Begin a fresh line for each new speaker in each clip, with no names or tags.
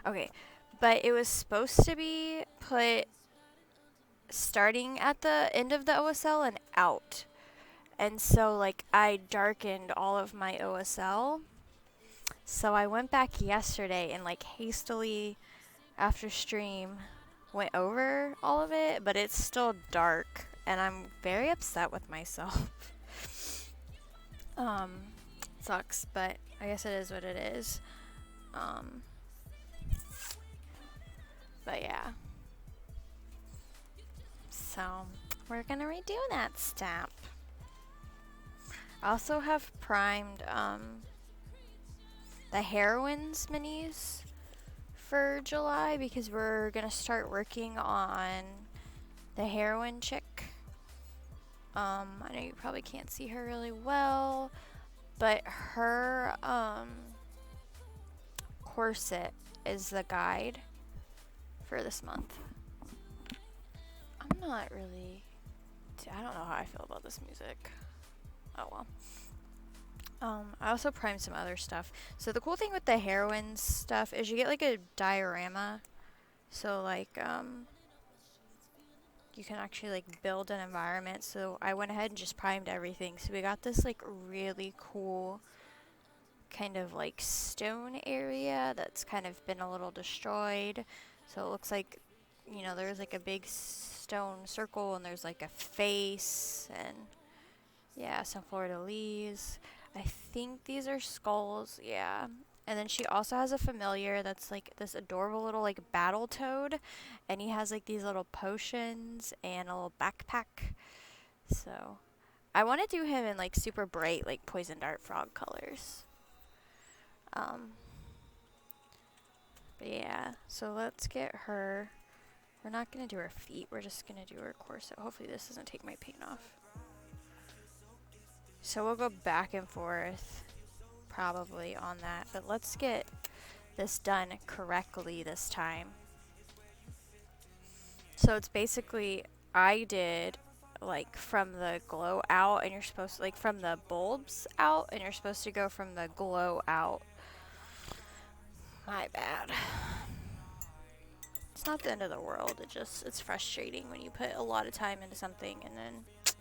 Okay, but it was supposed to be put starting at the end of the OSL and out. And so, like, I darkened all of my OSL. So I went back yesterday and, like, hastily, after stream, went over all of it, but it's still dark. And I'm very upset with myself. um, Sucks, but I guess it is what it is. Um, but yeah. So, we're gonna redo that stamp. I also have primed the Heroines minis for July because we're gonna start working on the heroine chick. I know you probably can't see her really well, but her corset is the guide for this month. I'm not really... I don't know how I feel about this music. Oh well. I also primed some other stuff. So the cool thing with the heroines stuff is you get like a diorama. So like you can actually like build an environment. So I went ahead and just primed everything. So we got this like really cool kind of like stone area that's kind of been a little destroyed. So it looks like, you know, there's like a big stone circle and there's like a face and yeah, some fleur-de-lis. I think these are skulls, yeah. And then she also has a familiar that's like this adorable little like battle toad. And he has like these little potions and a little backpack. So I want to do him in like super bright like poison dart frog colors. Um, but yeah, so let's get her. We're not going to do her feet. We're just going to do her corset. Hopefully this doesn't take my paint off. So we'll go back and forth probably on that. But let's get this done correctly this time. So it's basically, I did like from the glow out and you're supposed to, like from the bulbs out and you're supposed to go from the glow out. My bad. It's not the end of the world. It's frustrating when you put a lot of time into something and then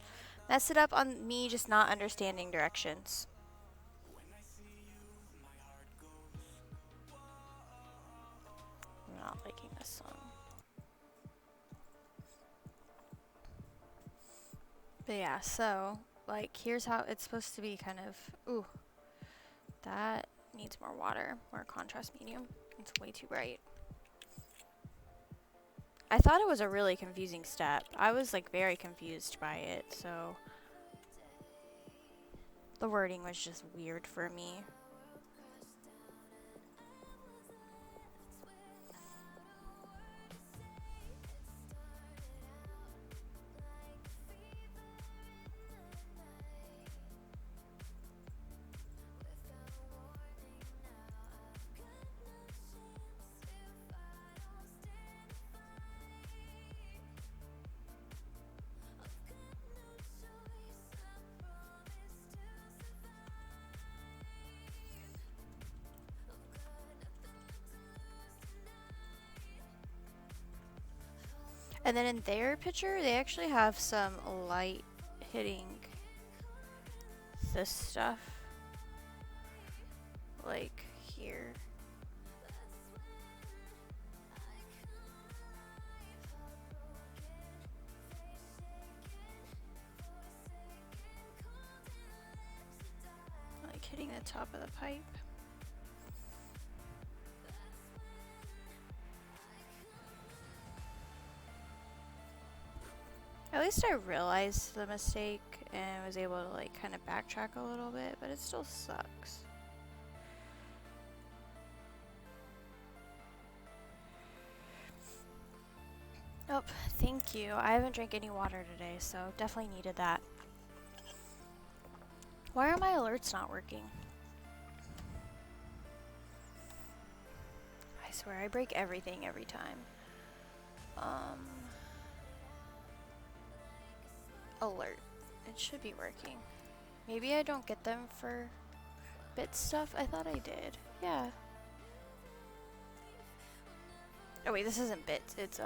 mess it up on me just not understanding directions. I'm not liking this song. But yeah, so like here's how it's supposed to be kind of, ooh, that needs more water, more contrast medium. It's way too bright. I thought it was a really confusing step. I was like very confused by it, so the wording was just weird for me. And then in their picture, they actually have some light hitting this stuff. Like here. Like hitting the top of the pipe. At least I realized the mistake and was able to like kind of backtrack a little bit, but it still sucks. Oh, thank you. I haven't drank any water today, so definitely needed that. Why are my alerts not working? I swear I break everything every time. Alert. It should be working. Maybe I don't get them for bit stuff. I thought I did. Yeah. Oh wait, this isn't bits. It's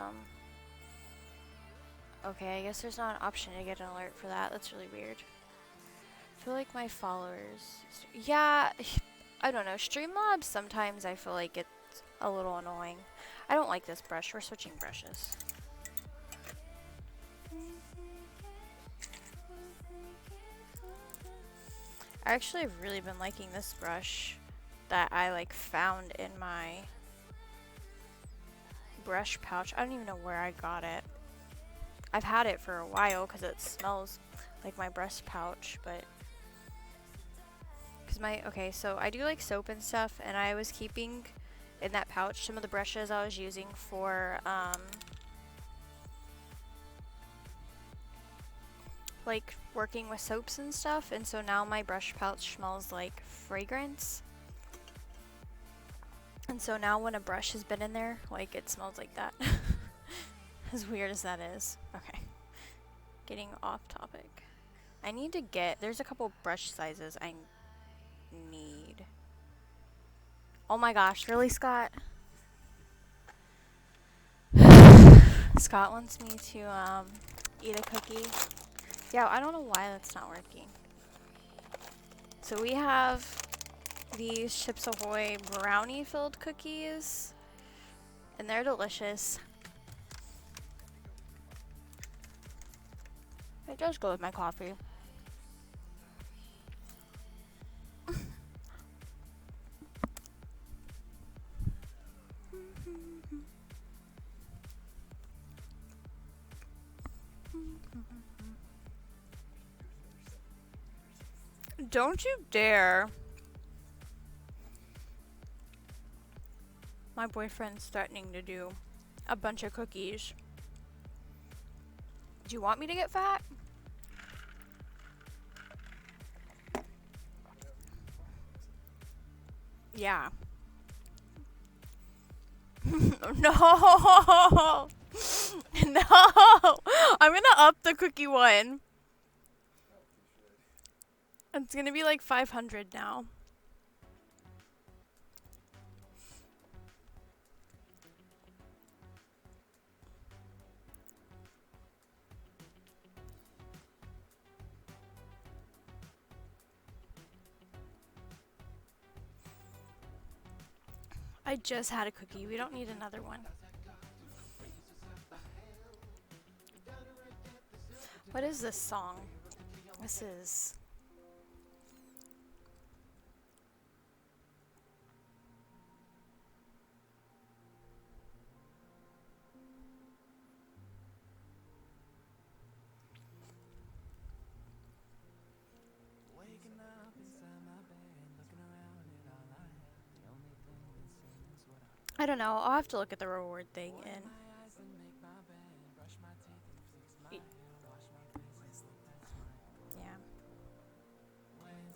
okay, I guess there's not an option to get an alert for that. That's really weird. I feel like my followers... Yeah, I don't know. Streamlabs, sometimes I feel like it's a little annoying. I don't like this brush. We're switching brushes. I actually have really been liking this brush that I like found in my brush pouch. I don't even know where I got it. I've had it for a while because it smells like my brush pouch, but because okay, so I do like soap and stuff, and I was keeping in that pouch some of the brushes I was using for like working with soaps and stuff, and so now my brush pouch smells like fragrance. And so now when a brush has been in there, like it smells like that. As weird as that is. Okay. Getting off topic. I need to get, there's a couple brush sizes I need. Oh my gosh, really, Scott? Scott wants me to eat a cookie. Yeah, I don't know why that's not working. So we have these Chips Ahoy brownie filled cookies, and they're delicious. It does go with my coffee. Don't you dare. My boyfriend's threatening to do a bunch of cookies. Do you want me to get fat? Yeah. No! No! I'm gonna up the cookie one. It's gonna be like 500 now. I just had a cookie. We don't need another one. What is this song? This is... I don't know. I'll have to look at the reward thing and... Yeah.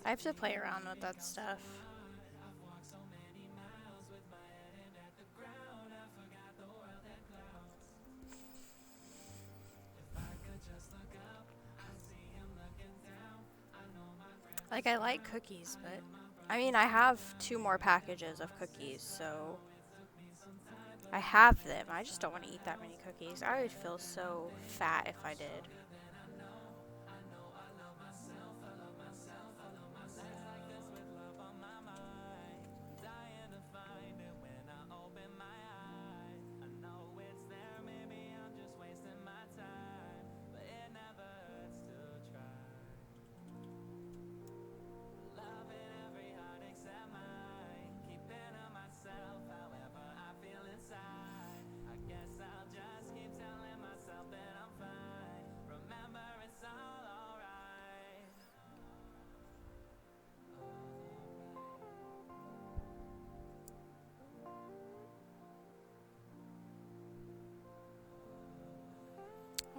I have to play around with that stuff. Like, I like cookies, but... I mean, I have 2 more packages of cookies, so... I have them. I just don't want to eat that many cookies. I would feel so fat if I did.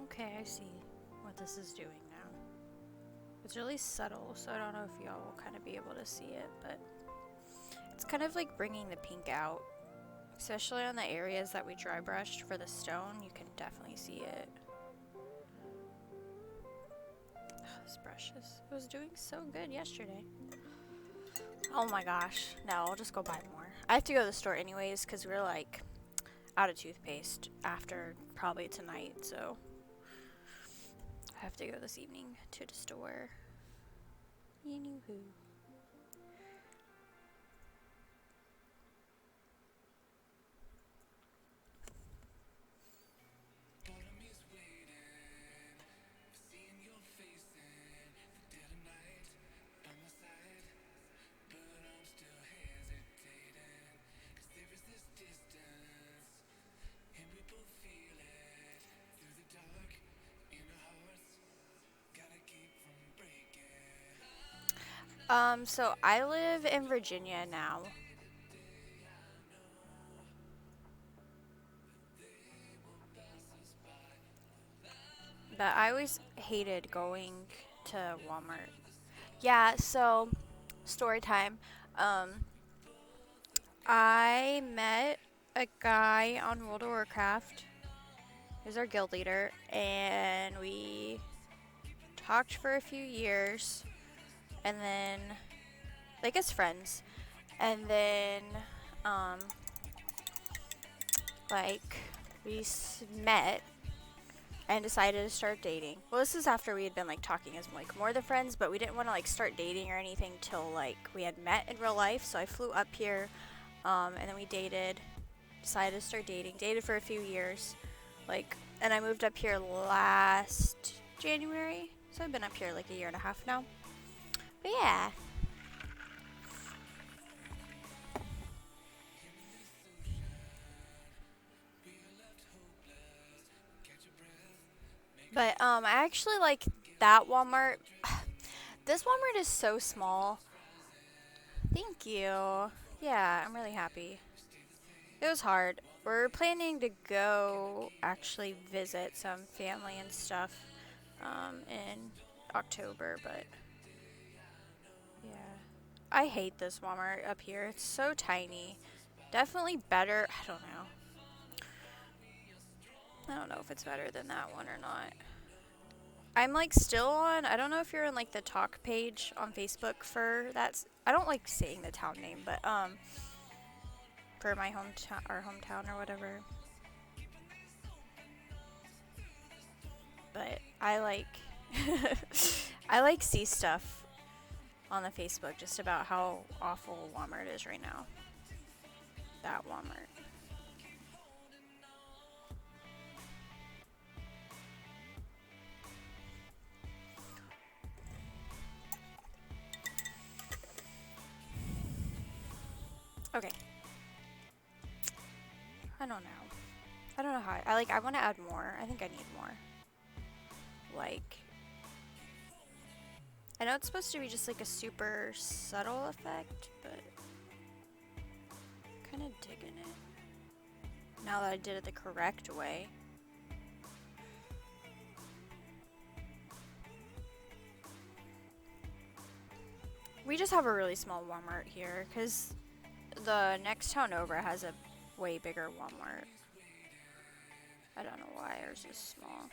Okay, I see what this is doing now. It's really subtle, so I don't know if y'all will kind of be able to see it, but it's kind of like bringing the pink out. Especially on the areas that we dry brushed for the stone, you can definitely see it. Oh, this brush it was doing so good yesterday. Oh my gosh. No, I'll just go buy more. I have to go to the store anyways because we're like out of toothpaste after probably tonight, so I have to go this evening to the store. Anywho. So I live in Virginia now. But I always hated going to Walmart. Yeah, so story time. Um, I met a guy on World of Warcraft. He was our guild leader, and we talked for a few years, and then, like, as friends. And then, um, like, met and decided to start dating. Well, this is after we had been like talking as like more than friends, but we didn't want to like start dating or anything till like we had met in real life. So I flew up here, and then we dated. Decided to start dating. Dated for a few years, like, and I moved up here last January. So I've been up here like a year and a half now. But yeah. But I actually like that Walmart. This Walmart is so small. Thank you. Yeah, I'm really happy. It was hard. We're planning to go actually visit some family and stuff in October, but yeah. I hate this Walmart up here. It's so tiny. Definitely better. I don't know. I don't know if it's better than that one or not. I'm like still on. I don't know if you're in like the talk page on Facebook for that. I don't like saying the town name, but for my hometown or hometown or whatever. But I like I like see stuff on the Facebook just about how awful Walmart is right now. That Walmart. Okay. I don't know. I don't know how. I want to add more. I think I need more. Like, I know it's supposed to be just like a super subtle effect, but kind of digging it. Now that I did it the correct way. We just have a really small Walmart here because the next town over has a way bigger Walmart. I don't know why ours is small.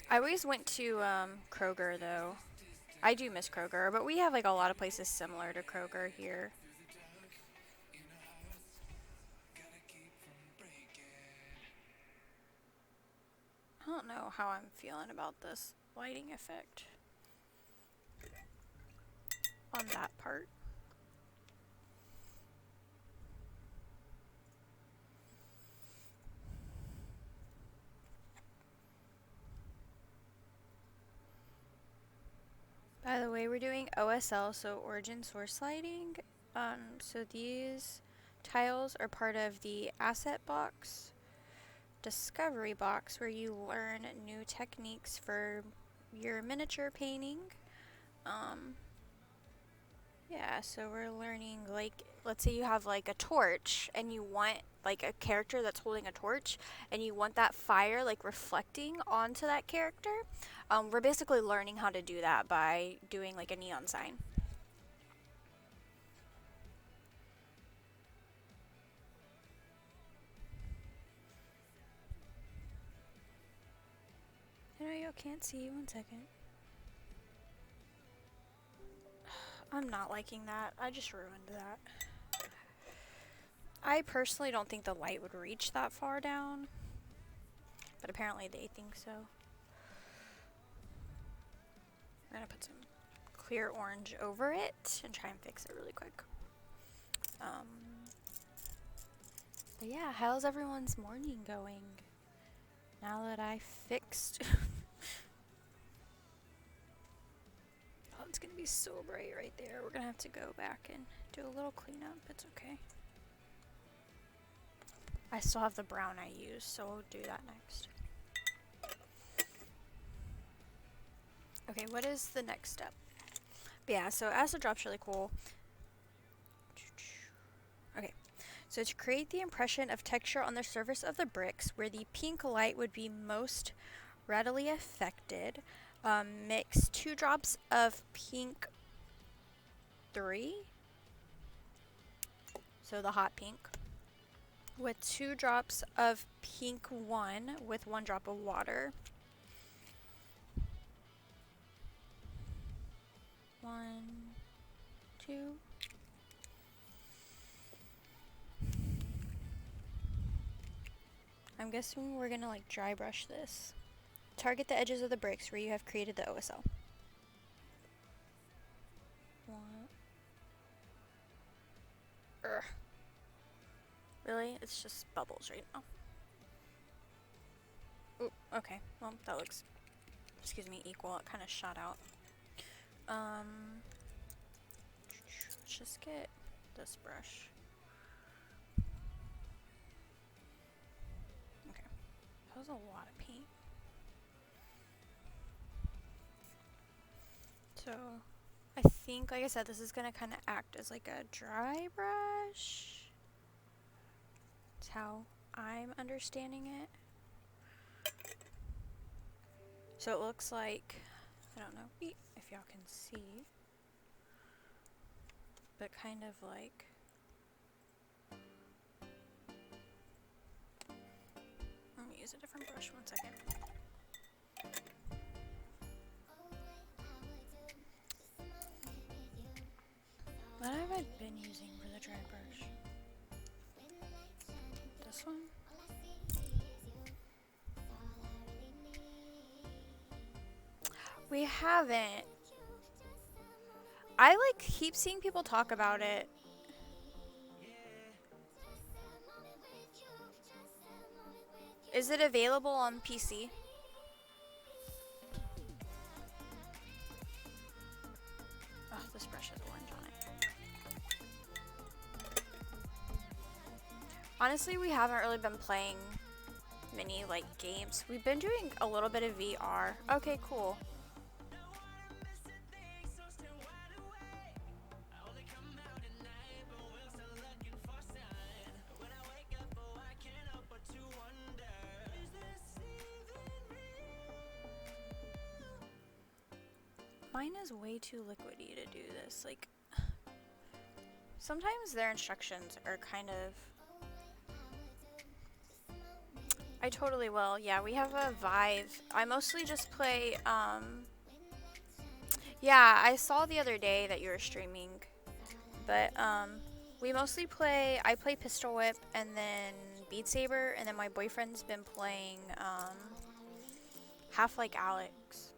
I always went to Kroger though. I do miss Kroger, but we have like a lot of places similar to Kroger here. I don't know how I'm feeling about this lighting effect on that part. By the way, we're doing OSL, so origin source lighting. So these tiles are part of the asset box, discovery box, where you learn new techniques for your miniature painting. Um, Yeah, so we're learning, like, let's say you have like a torch and you want like a character that's holding a torch and you want that fire like reflecting onto that character. We're basically learning how to do that by doing like a neon sign. I know you can't see. 1 second. I'm not liking that. I just ruined that. I personally don't think the light would reach that far down, but apparently they think so. We're gonna put some clear orange over it and try and fix it really quick. But yeah, how's everyone's morning going? Now that I fixed... Oh, it's gonna be so bright right there. We're gonna have to go back and do a little cleanup. It's okay. I still have the brown I used, so we'll do that next. Okay, what is the next step? But yeah, so acid drop's really cool. Okay, so to create the impression of texture on the surface of the bricks where the pink light would be most readily affected, mix 2 drops of pink 3, so the hot pink, with 2 drops of pink 1 with 1 drop of water. 1, 2. I'm guessing we're gonna like dry brush this. Target the edges of the bricks where you have created the OSL. 1. Really? It's just bubbles right now. Ooh, okay. Well, that looks, excuse me, equal. It kind of shot out. Let's just get this brush. Okay. That was a lot of paint. So, I think, like I said, this is going to kind of act as like a dry brush. That's how I'm understanding it. So it looks like, I don't know if y'all can see, but kind of like, let me use a different brush, 1 second. What have I been using for the dry brush? This one? We haven't. I like keep seeing people talk about it. Is it available on PC? Oh, this brush has orange on it. Honestly, we haven't really been playing many like games. We've been doing a little bit of VR. Okay, cool. Mine is way too liquidy to do this. Like, sometimes their instructions are kind of... I totally will. Yeah, we have a Vive. I mostly just play, yeah, I saw the other day that you were streaming. But, we mostly play... I play Pistol Whip and then Beat Saber. And then my boyfriend's been playing, Half-Like Alex.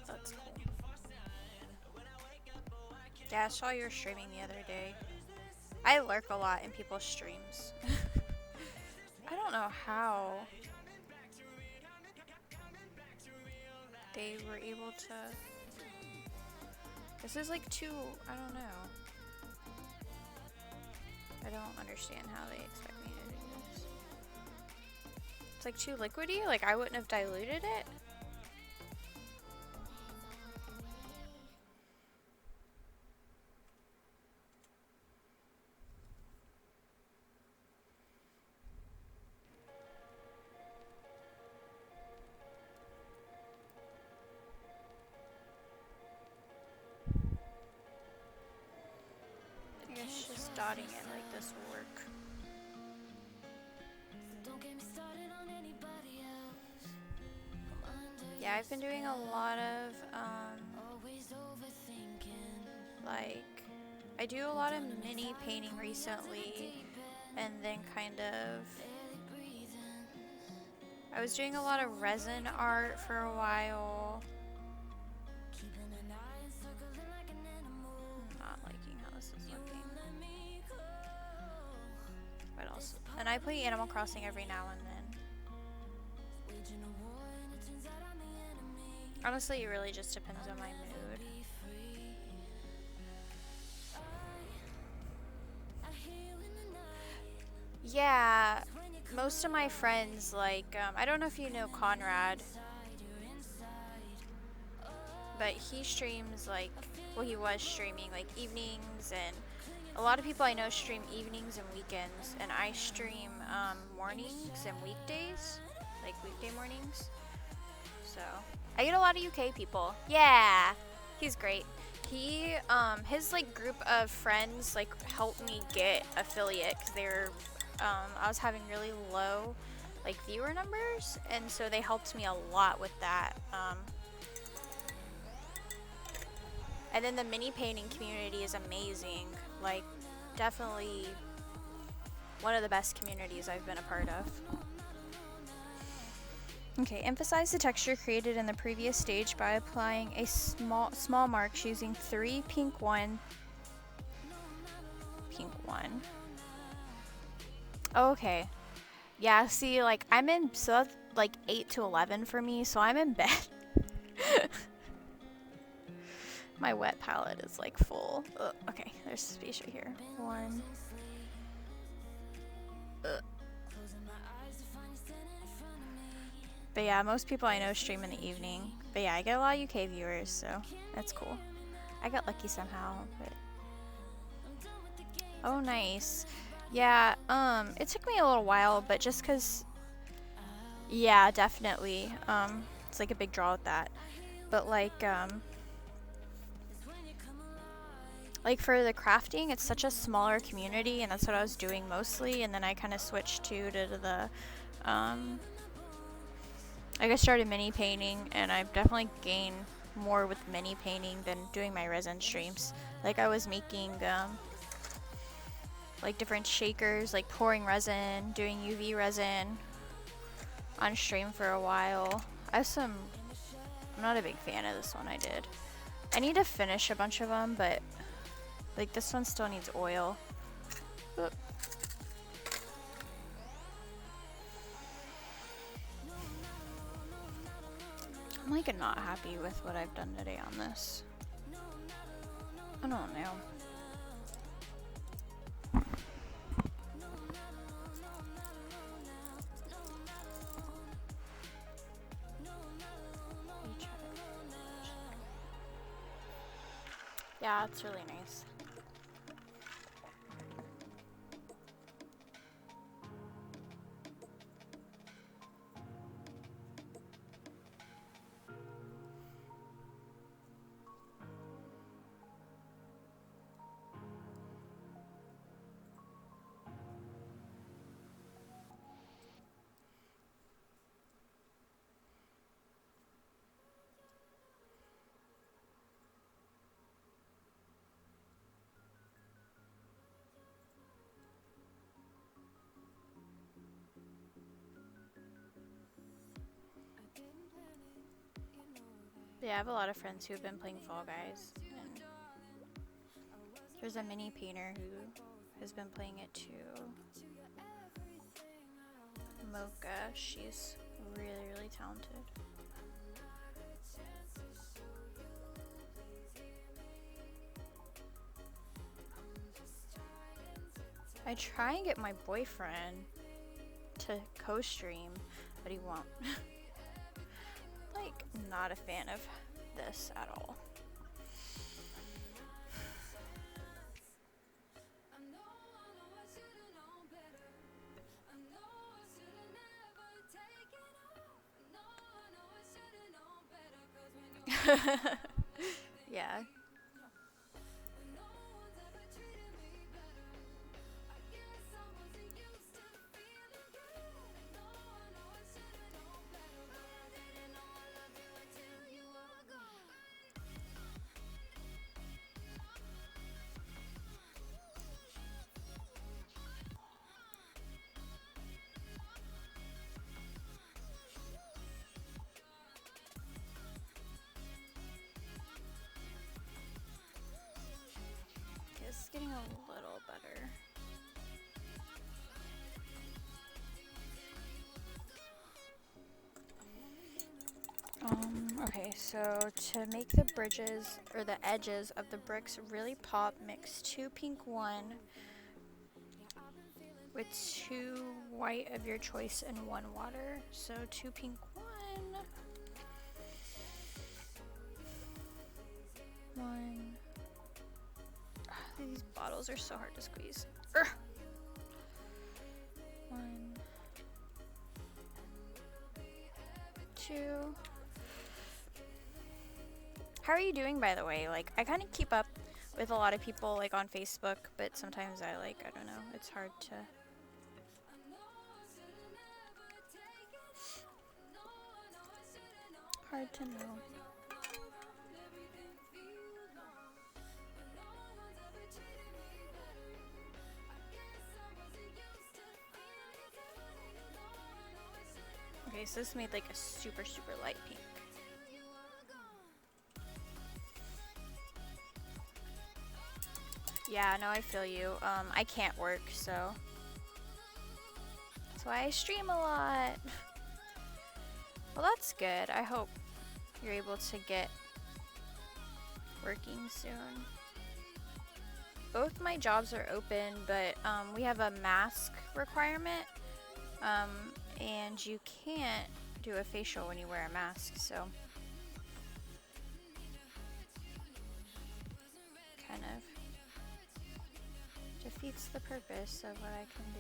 That's cool. Yeah, I saw you were streaming the other day. I lurk a lot in people's streams. I don't know how they were able to... This is like too... I don't know. I don't understand how they expect me to do this. It's like too liquidy? Like I wouldn't have diluted it? dotting it like this will work. Yeah, I've been doing a lot of, like, I do a lot of mini painting recently, and then kind of, I was doing a lot of resin art for a while. I'm not liking how this is looking. What else? And I play Animal Crossing every now and then. Honestly, it really just depends on my mood. Yeah, most of my friends, like, I don't know if you know Conrad, but he streams, like, well, he was streaming, like, evenings, and a lot of people I know stream evenings and weekends, and I stream, mornings and weekdays, like, weekday mornings, so, I get a lot of UK people. Yeah, he's great. He, his, like, group of friends, like, helped me get affiliate, because they were, I was having really low, like, viewer numbers, and so they helped me a lot with that, and then the mini painting community is amazing, like, definitely one of the best communities I've been a part of. Okay, emphasize the texture created in the previous stage by applying a small marks using 3 pink 1. Okay. Yeah, see, like, I'm in, so that's like 8 to 11 for me, so I'm in bed. My wet palette is like full. Ugh, okay, there's space right here. 1. Ugh. But yeah, most people I know stream in the evening. But yeah, I get a lot of UK viewers, so that's cool. I got lucky somehow, but... Oh, nice. Yeah, it took me a little while, but just cause... Yeah, definitely. It's like a big draw with that. But like for the crafting, it's such a smaller community, and that's what I was doing mostly, and then I kind of switched to the, like I started mini painting, and I've definitely gained more with mini painting than doing my resin streams. Like I was making, like different shakers, like pouring resin, doing UV resin on stream for a while. I'm not a big fan of this one I did. I need to finish a bunch of them, but like this one still needs oil. Oop. I'm like not happy with what I've done today on this. I don't know. Yeah, it's really nice. Yeah, I have a lot of friends who have been playing Fall Guys, and there's a mini painter who has been playing it too. Mocha, she's really, really talented. I try and get my boyfriend to co-stream, but he won't. Like, not a fan of this at all. Yeah. Okay, so to make the bridges or the edges of the bricks really pop, mix 2 pink 1 with 2 white of your choice and 1 water. So 2 pink 1, 1. These bottles are so hard to squeeze. Urgh. 1, 2. How are you doing, by the way? Like, I kind of keep up with a lot of people, like, on Facebook, but sometimes I don't know, it's hard to... Hard to know. Okay, so this made like a super, super light pink. Yeah, no, I feel you. I can't work, so that's why I stream a lot. Well, that's good. I hope you're able to get working soon. Both my jobs are open, but we have a mask requirement, and you can't do a facial when you wear a mask, so kind of defeats the purpose of what I can do.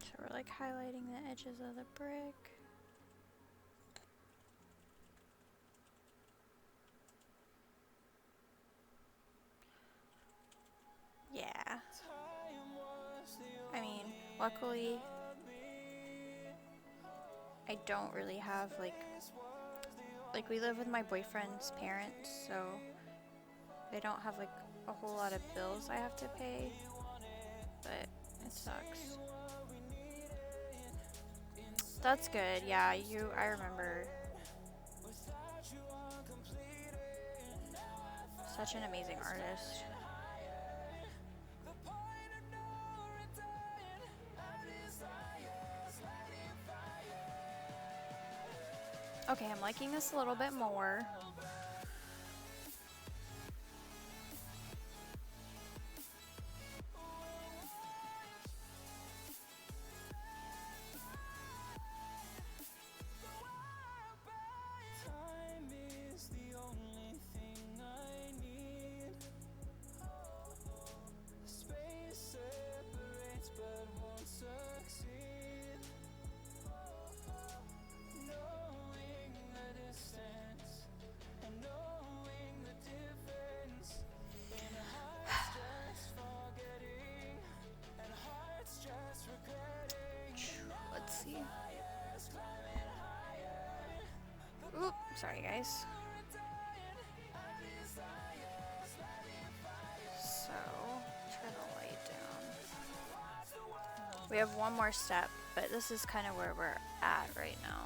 So we're like highlighting the edges of the brick. Yeah. I mean, luckily, I don't really have like we live with my boyfriend's parents, so they don't have like a whole lot of bills I have to pay, but it sucks. That's good. Yeah, I remember. Such an amazing artist. Okay, I'm liking this a little bit more. Let's see. Oop, sorry guys. So, turn the light down. We have one more step, but this is kind of where we're at right now.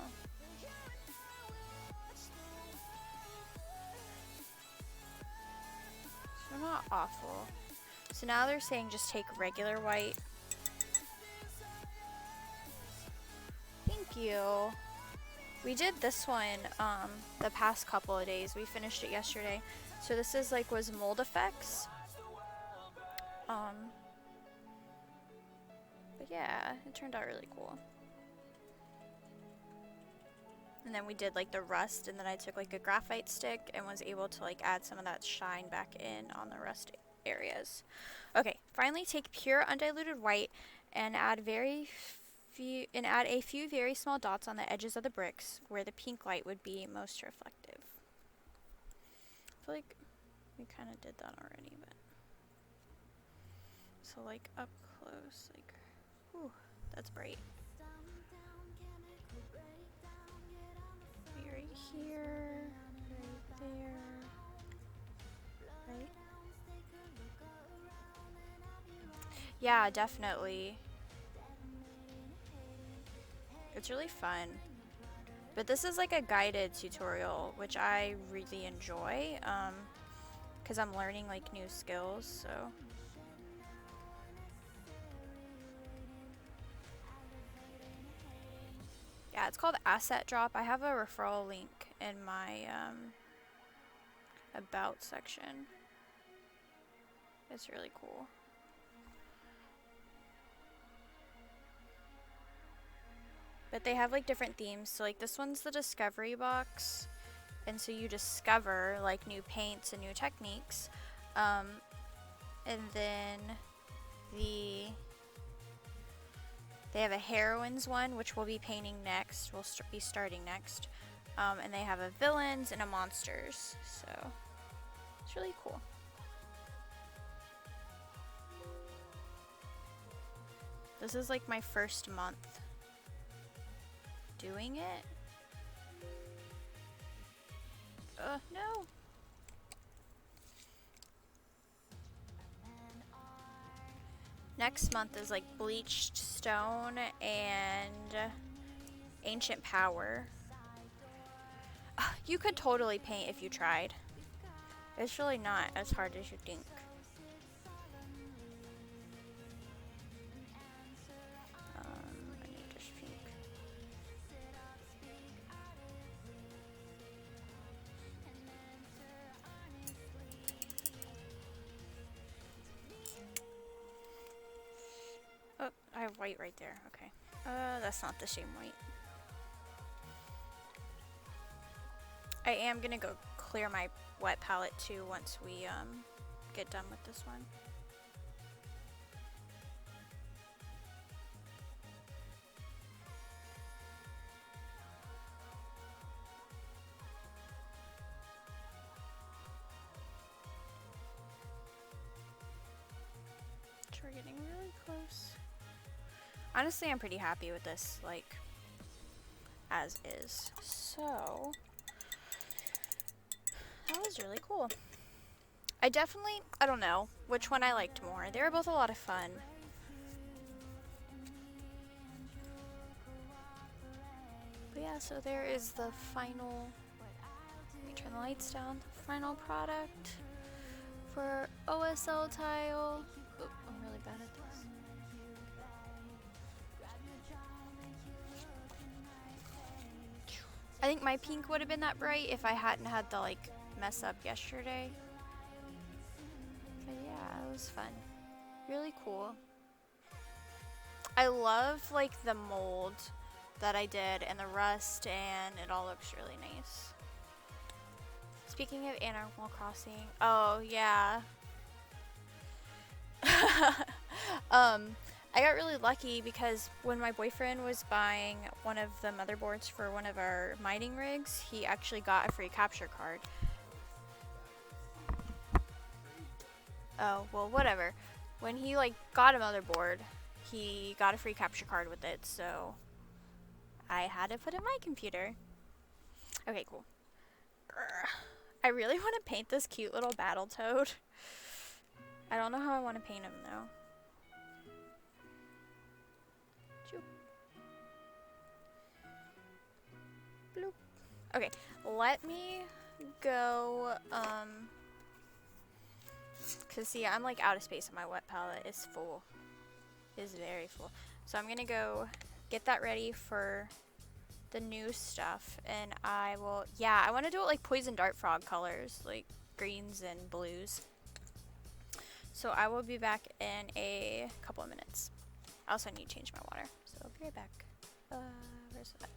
So not awful. So now they're saying just take regular white. Thank you. We did this one the past couple of days. We finished it yesterday. So this is like was mold effects. But yeah, it turned out really cool. And then we did like the rust, and then I took like a graphite stick and was able to like add some of that shine back in on the rust areas. Okay, finally take pure undiluted white and add a few very small dots on the edges of the bricks where the pink light would be most reflective. I feel like we kind of did that already, but so like up close, like, whew, that's bright. Maybe right here, right there, right? Yeah, definitely. It's really fun. But this is like a guided tutorial, which I really enjoy, because I'm learning like new skills, so. Yeah, it's called Asset Drop. I have a referral link in my about section. It's really cool. But they have like different themes. So like this one's the discovery box. And so you discover like new paints and new techniques. And then they have a Heroines one, which we'll be painting next. We'll be starting next. And they have a villains and a monsters. So it's really cool. This is like my first month doing it. No. Next month is like bleached stone and ancient power. You could totally paint if you tried. It's really not as hard as you think. I need this pink. Oh, I have white right there. Okay. That's not the same white. I am gonna go clear my wet palette too once we get done with this one. We're getting really close. Honestly, I'm pretty happy with this, like, as is. So, that was really cool. I don't know which one I liked more. They were both a lot of fun. But yeah, so there is the final, let me turn the lights down, the final product for OSL tile. Oop, I'm really bad at this. I think my pink would have been that bright if I hadn't had the like mess up yesterday. But yeah, it was fun. Really cool. I love like the mold that I did and the rust, and it all looks really nice. Speaking of Animal Crossing, oh yeah. I got really lucky because when my boyfriend was buying one of the motherboards for one of our mining rigs, he actually got a free capture card. Oh, well, whatever. When he like got a motherboard, he got a free capture card with it, so I had to put in my computer. Okay, cool. I really want to paint this cute little Battletoad. I don't know how I want to paint him though. Bloop. Okay, let me go, cause see, I'm like out of space on my wet palette. It's full. It's very full. So I'm gonna go get that ready for the new stuff, and I will, yeah, I want to do it like Poison Dart Frog colors, like greens and blues. So I will be back in a couple of minutes. I also need to change my water, so I'll be right back. Where's that?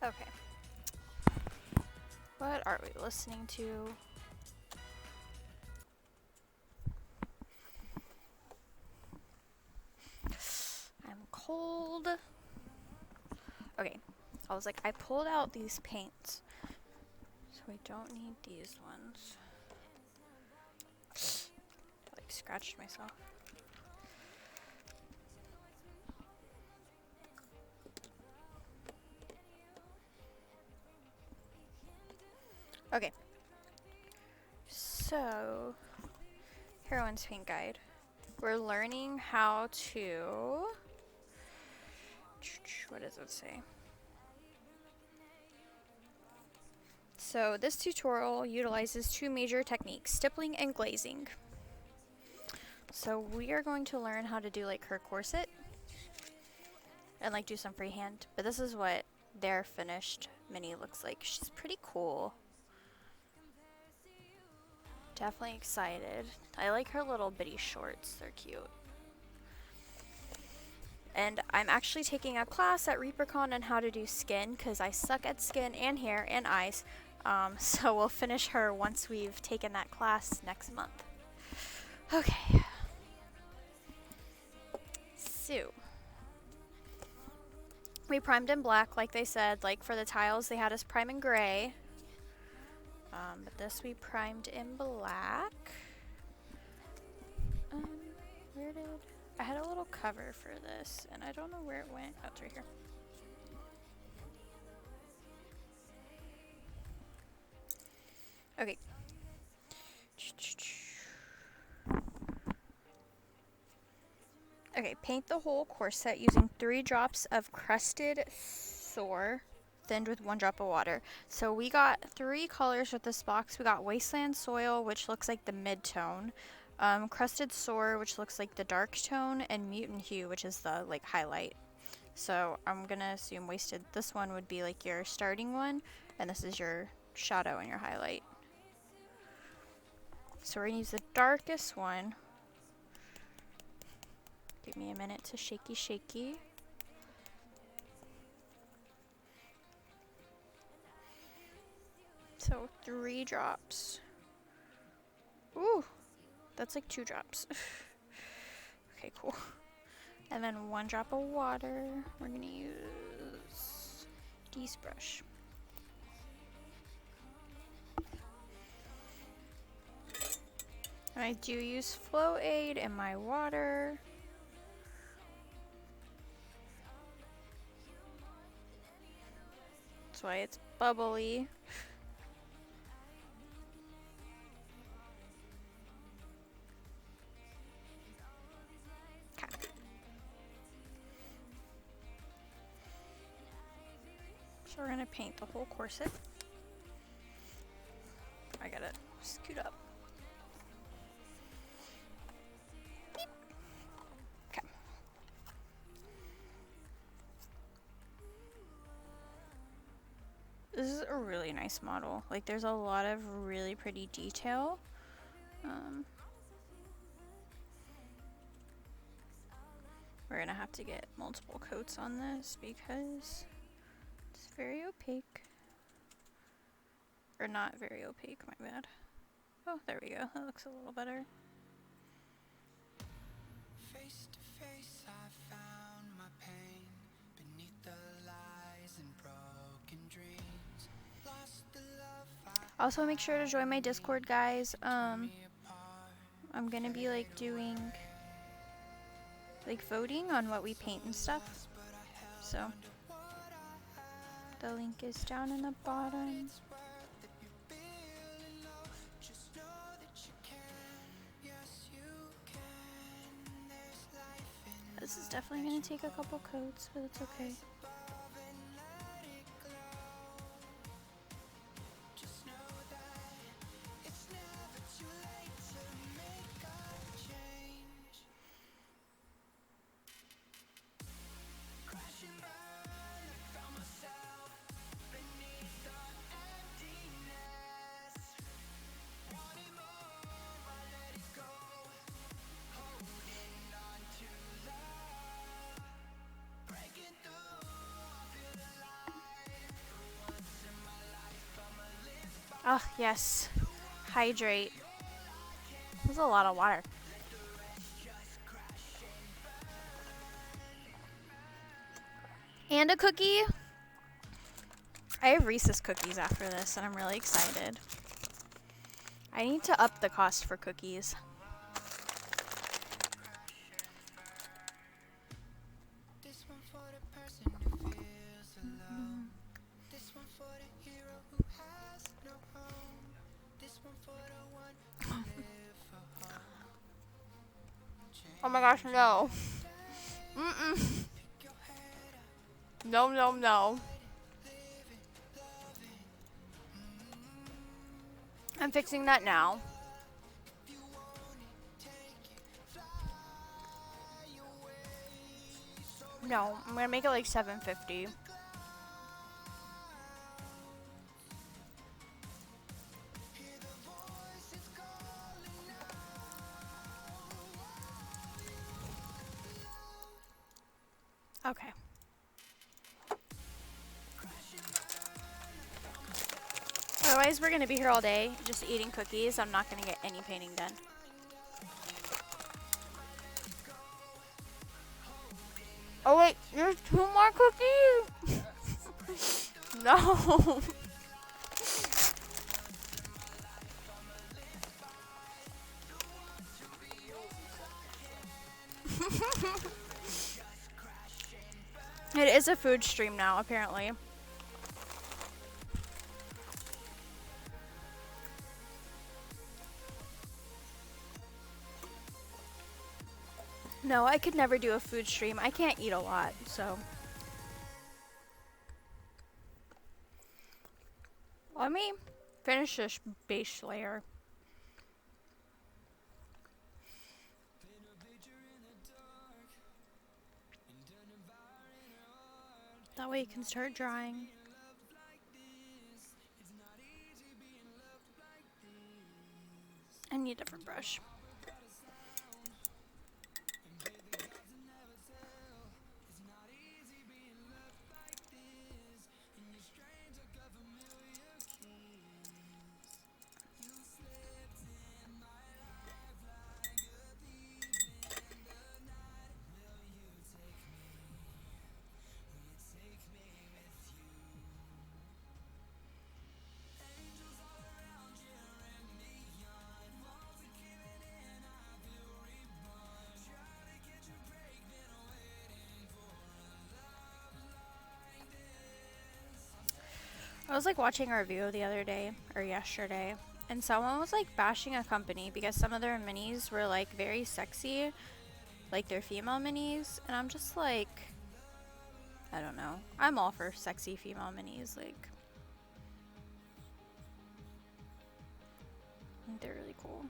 Okay. What are we listening to? I'm cold. Okay. I was like, I pulled out these paints. So we don't need these ones. I like scratched myself. Okay. So, Heroines Paint Guide. We're learning how to... What does it say? So this tutorial utilizes two major techniques, stippling and glazing. So we are going to learn how to do like her corset and like do some freehand. But this is what their finished mini looks like. She's pretty cool. Definitely excited. I like her little bitty shorts. They're cute. And I'm actually taking a class at ReaperCon on how to do skin because I suck at skin and hair and eyes. So we'll finish her once we've taken that class next month. Okay. So we primed in black, like they said. Like for the tiles, they had us prime in gray. But this we primed in black. Where did... I had a little cover for this, and I don't know where it went. Oh, it's right here. Okay. Okay, paint the whole corset using 3 drops of crusted sour, thinned with 1 drop of water. So we got 3 colors with this box. We got Wasteland Soil, which looks like the mid-tone, Crusted Sour, which looks like the dark tone, and Mutant Hue, which is the like highlight. So I'm gonna assume Wasted, this one would be like your starting one, and this is your shadow and your highlight. So we're gonna use the darkest one. Give me a minute to shaky. So 3 drops. Ooh, that's like 2 drops. Okay, cool. And then 1 drop of water. We're gonna use Geese brush. And I do use Flow Aid in my water. That's why it's bubbly. Okay. So we're gonna paint the whole corset. I gotta scoot up. Beep. Okay. This is a really nice model. Like there's a lot of really pretty detail. We're gonna have to get multiple coats on this because it's very opaque. Or not very opaque, my bad. Oh, there we go. That looks a little better. Face to face, I found my pain beneath the lies and broken dreams. Lost the love. Also, make sure to join my Discord, guys. I'm gonna be like doing like voting on what we paint and stuff. So the link is down in the bottom. This is definitely going to take a couple coats, but it's okay. Oh, yes. Hydrate. That's a lot of water. And a cookie. I have Reese's cookies after this, and I'm really excited. I need to up the cost for cookies. Oh my gosh, no. Mm-mm. No, no, no. I'm fixing that now. No, I'm gonna make it like $7.50. Okay. Otherwise, we're gonna be here all day just eating cookies. I'm not gonna get any painting done. Oh wait, there's 2 more cookies. No. It is a food stream now, apparently. No, I could never do a food stream. I can't eat a lot, so. Let me finish this base layer. That way it can start drying. I need a different brush. I was like watching a review the other day, or yesterday, and someone was like bashing a company because some of their minis were like very sexy, like their female minis, and I'm just like, I don't know. I'm all for sexy female minis, like, I think they're really cool.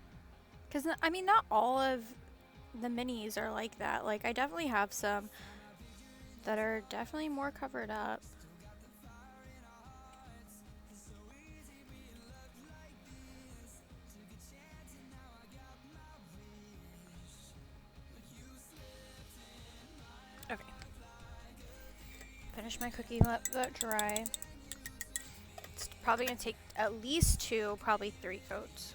Because, I mean, not all of the minis are like that. Like, I definitely have some that are definitely more covered up. Okay. Finish my cookie, let that dry. It's probably going to take at least 2, probably 3 coats.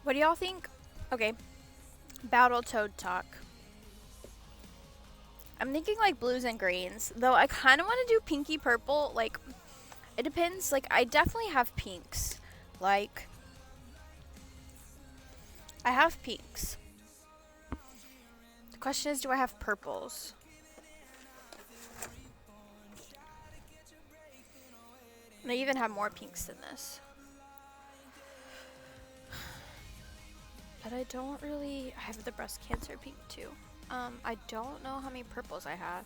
What do y'all think? Okay. Battletoad talk. I'm thinking like blues and greens, though I kind of want to do pinky purple. Like, it depends. Like, I definitely have pinks. Like, I have pinks. The question is, do I have purples? And I even have more pinks than this. But I don't really... I have the breast cancer pink too. I don't know how many purples I have.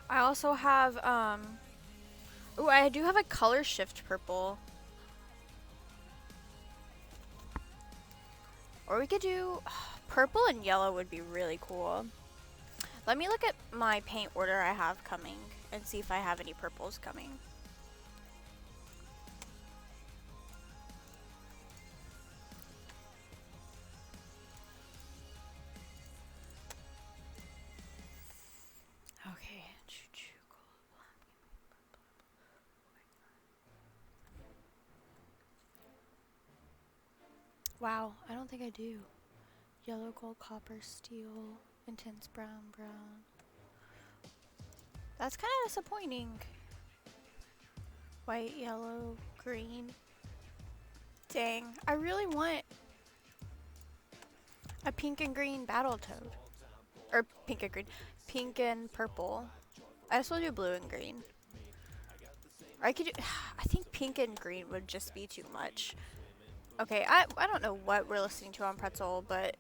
I also have, ooh, I do have a color shift purple. Or we could do, purple and yellow would be really cool. Let me look at my paint order I have coming and see if I have any purples coming. Okay. Wow, I don't think I do. Yellow, gold, copper, steel, intense brown, brown. That's kind of disappointing. White, yellow, green. Dang, I really want a pink and green Battletoad. Or pink and green. Pink and purple. I just want to do blue and green. Or I could do, I think pink and green would just be too much. Okay, I don't know what we're listening to on Pretzel, but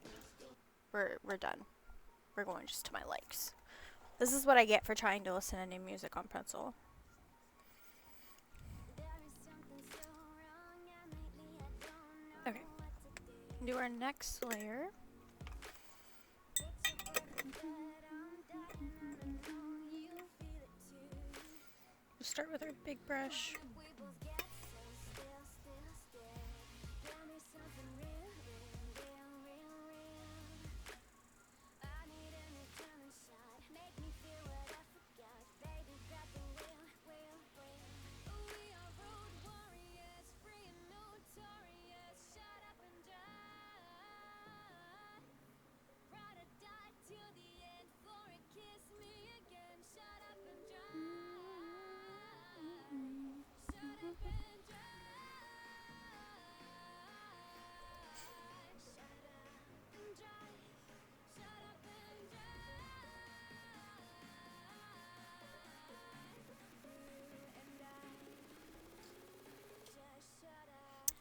we're done. We're going just to my likes. This is what I get for trying to listen to new music on Pretzel. Okay. Do our next layer. We'll start with our big brush.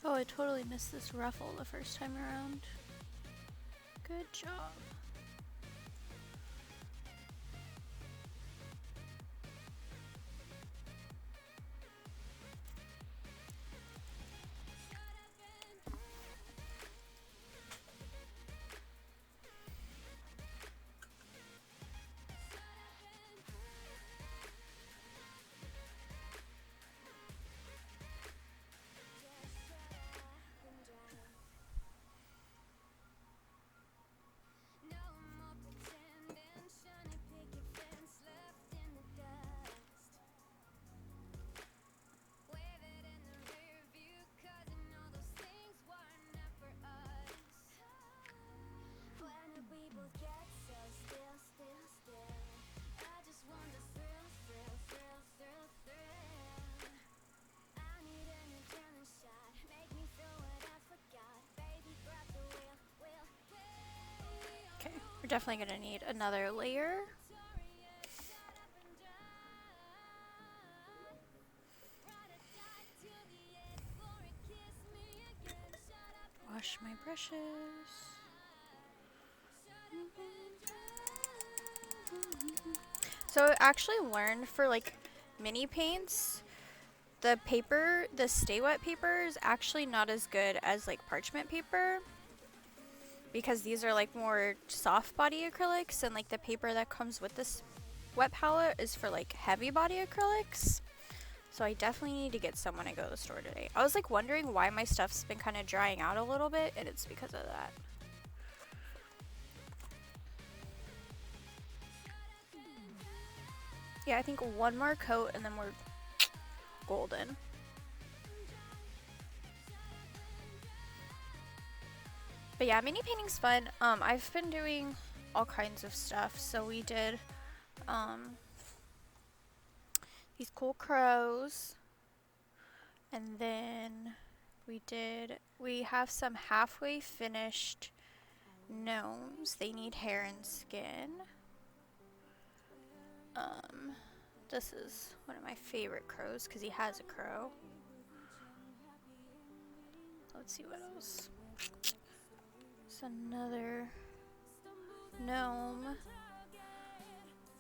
Oh, I totally missed this ruffle the first time around. Good job. Okay, we're definitely gonna need another layer. Wash my brushes. So I actually learned for like mini paints, the paper, the stay wet paper is actually not as good as like parchment paper, because these are like more soft body acrylics, and like the paper that comes with this wet palette is for like heavy body acrylics. So I definitely need to get some when I go to the store today. I was like wondering why my stuff's been kind of drying out a little bit, and it's because of that. Yeah, I think one more coat and then we're golden. But yeah, mini painting's fun. I've been doing all kinds of stuff. So we did these cool crows, and then we have some halfway finished gnomes. They need hair and skin. This is one of my favorite crows because he has a crow. Let's see what else. It's another gnome.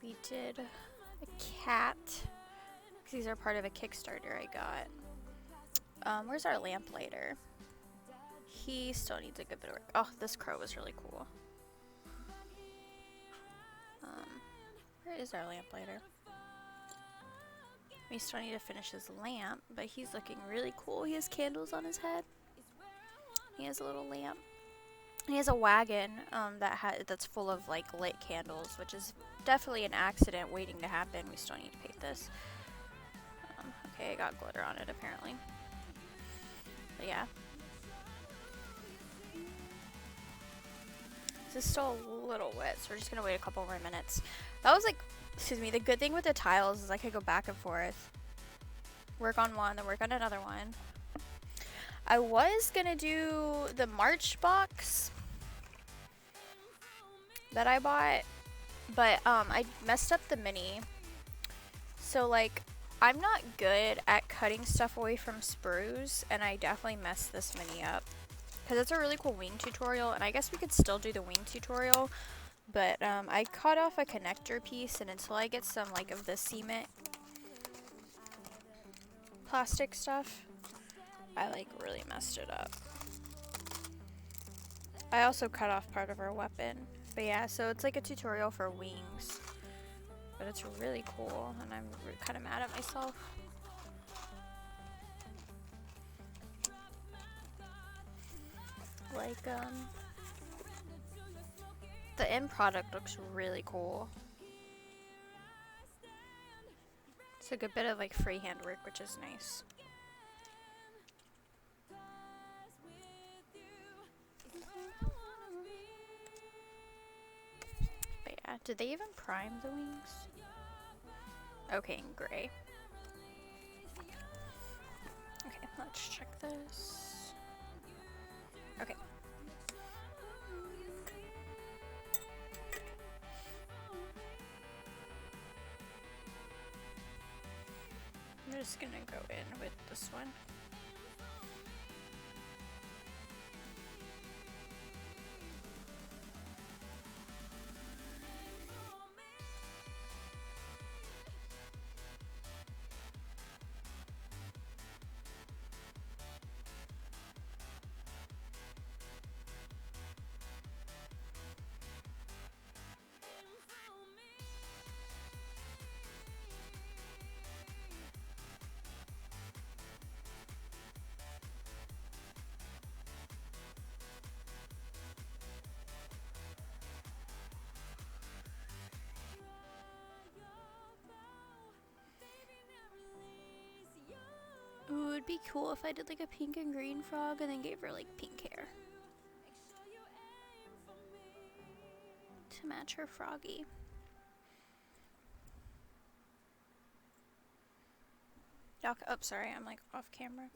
We did a cat, because these are part of a Kickstarter I got. Where's our lamplighter? He still needs a good bit of work. Oh, this crow was really cool. Where is our lamplighter? We still need to finish his lamp, but he's looking really cool. He has candles on his head. He has a little lamp. He has a wagon that's full of like lit candles, which is definitely an accident waiting to happen. We still need to paint this. Okay, I got glitter on it apparently. But yeah. This is still a little wet, so we're just gonna wait a couple more minutes. That was like, excuse me, the good thing with the tiles is I could go back and forth. Work on one, then work on another one. I was gonna do the March box that I bought, but I messed up the mini. So like, I'm not good at cutting stuff away from sprues, and I definitely messed this mini up. Because it's a really cool wing tutorial, and I guess we could still do the wing tutorial, but I cut off a connector piece, and until I get some like of the cement plastic stuff, I like really messed it up. I also cut off part of our weapon. But yeah, so it's like a tutorial for wings. But it's really cool, and I'm kind of mad at myself. Like, the end product looks really cool. It's a good bit of like freehand work, which is nice. But yeah, did they even prime the wings? Okay, in gray. Okay, let's check this. Okay. I'm just gonna go in with this one. Ooh, it would be cool if I did like a pink and green frog and then gave her like pink hair to match her froggy. Okay, oh, sorry, I'm like off camera.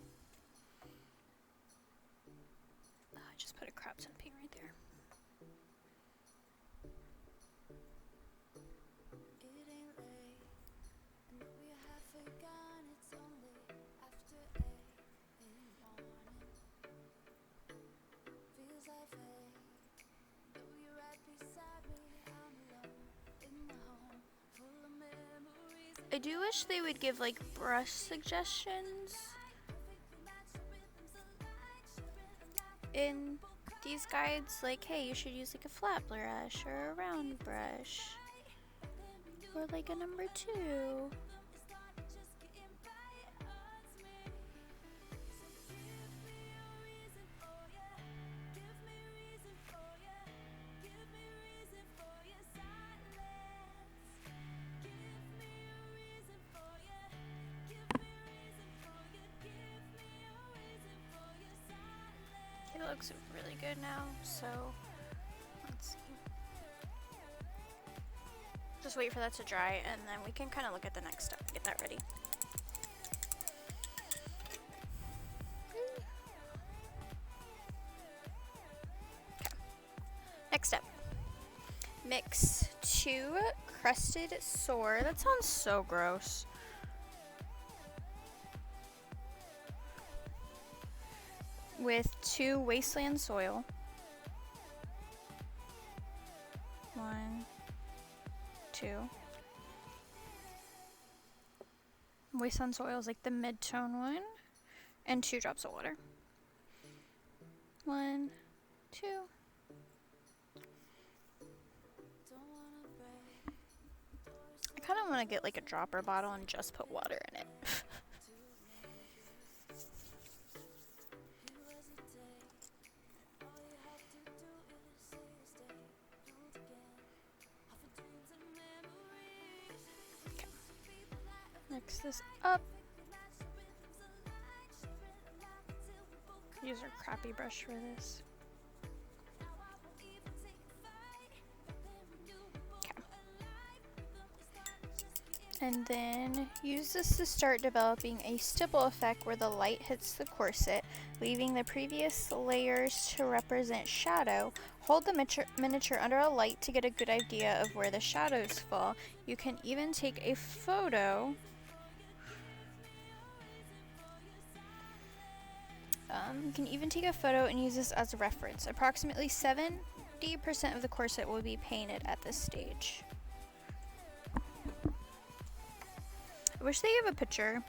Oh, I just put a crap ton of paint right there. I do wish they would give like brush suggestions in these guides, like, hey, you should use like a flat brush or a round brush or like a number 2. It looks really good now, so let's see. Just wait for that to dry, and then we can kind of look at the next step and get that ready. Okay. Next step. Mix 2 crusted sour. That sounds so gross. With 2 wasteland soil. Always Sun's oil is like the mid-tone one. And 2 drops of water. 1, 2. I kind of want to get like a dropper bottle and just put water in it. Okay. Mix this up. Use our crappy brush for this. And then use this to start developing a stipple effect where the light hits the corset, leaving the previous layers to represent shadow. Hold the miniature under a light to get a good idea of where the shadows fall. You can even take a photo. And use this as a reference. Approximately 70% of the corset will be painted at this stage. I wish they gave a picture,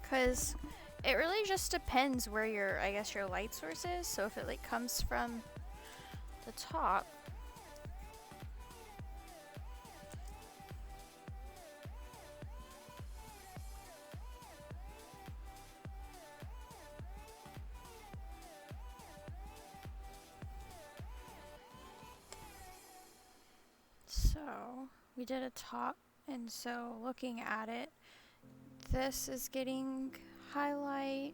because it really just depends where your light source is. So if it like comes from the top, so we did a top, and so looking at it, this is getting highlight.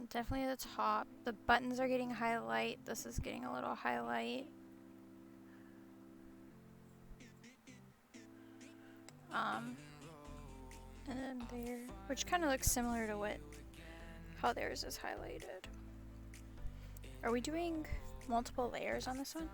Definitely the top. The buttons are getting highlight. This is getting a little highlight. And then there, which kind of looks similar to how theirs is highlighted. Are we doing multiple layers on this one?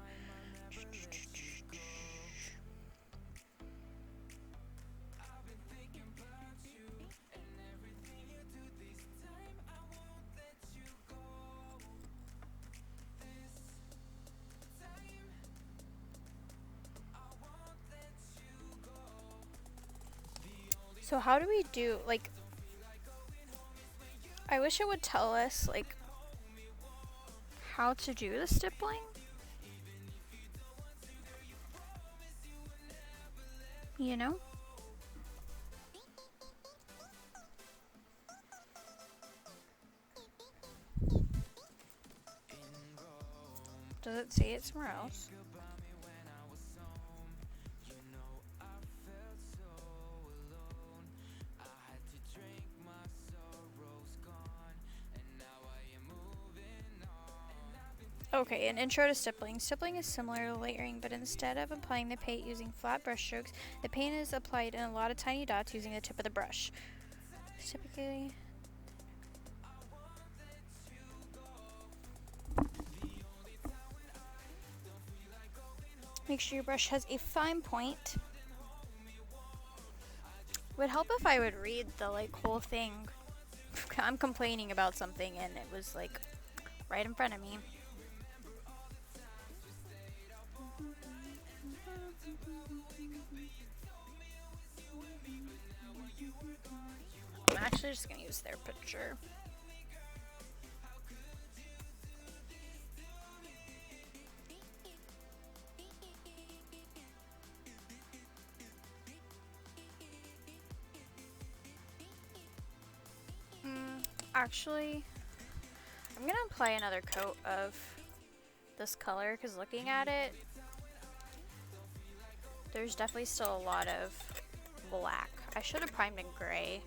So how do we do, like, I wish it would tell us, like, how to do the stippling. You know? Does it say it somewhere else? Okay, an intro to stippling. Stippling is similar to layering, but instead of applying the paint using flat brush strokes, the paint is applied in a lot of tiny dots using the tip of the brush. Typically, make sure your brush has a fine point. Would help if I would read the whole thing. I'm complaining about something and it was like right in front of me. I'm actually just gonna use their picture. Actually, I'm gonna apply another coat of this color because looking at it, there's definitely still a lot of black. I should have primed in gray.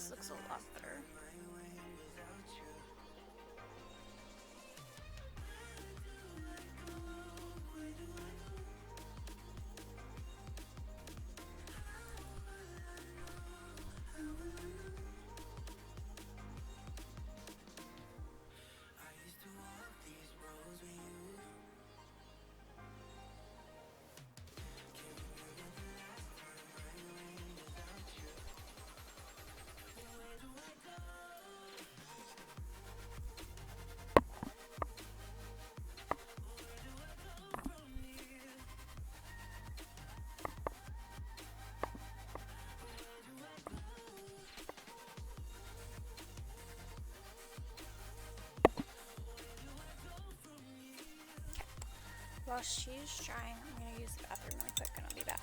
This looks a lot better. While she's drying, I'm going to use the bathroom really quick and I'll be back.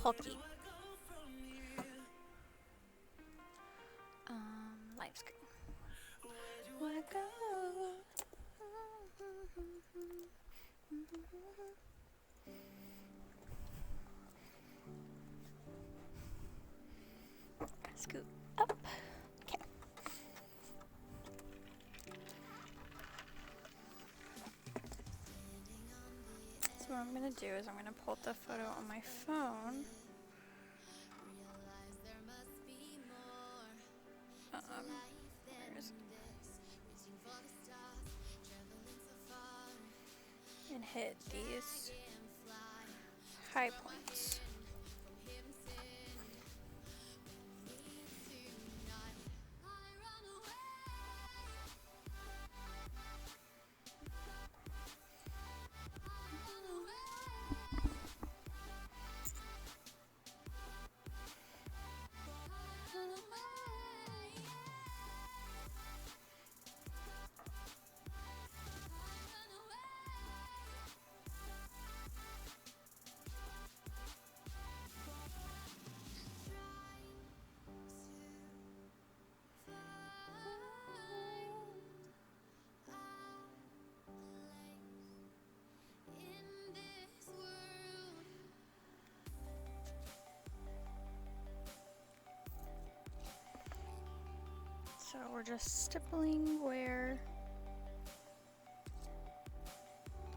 Hulky. Live screen. Scoot up. Okay. So what I'm going to do is I'm going to pull up the photo on my phone. And hit these high points. So we're just stippling where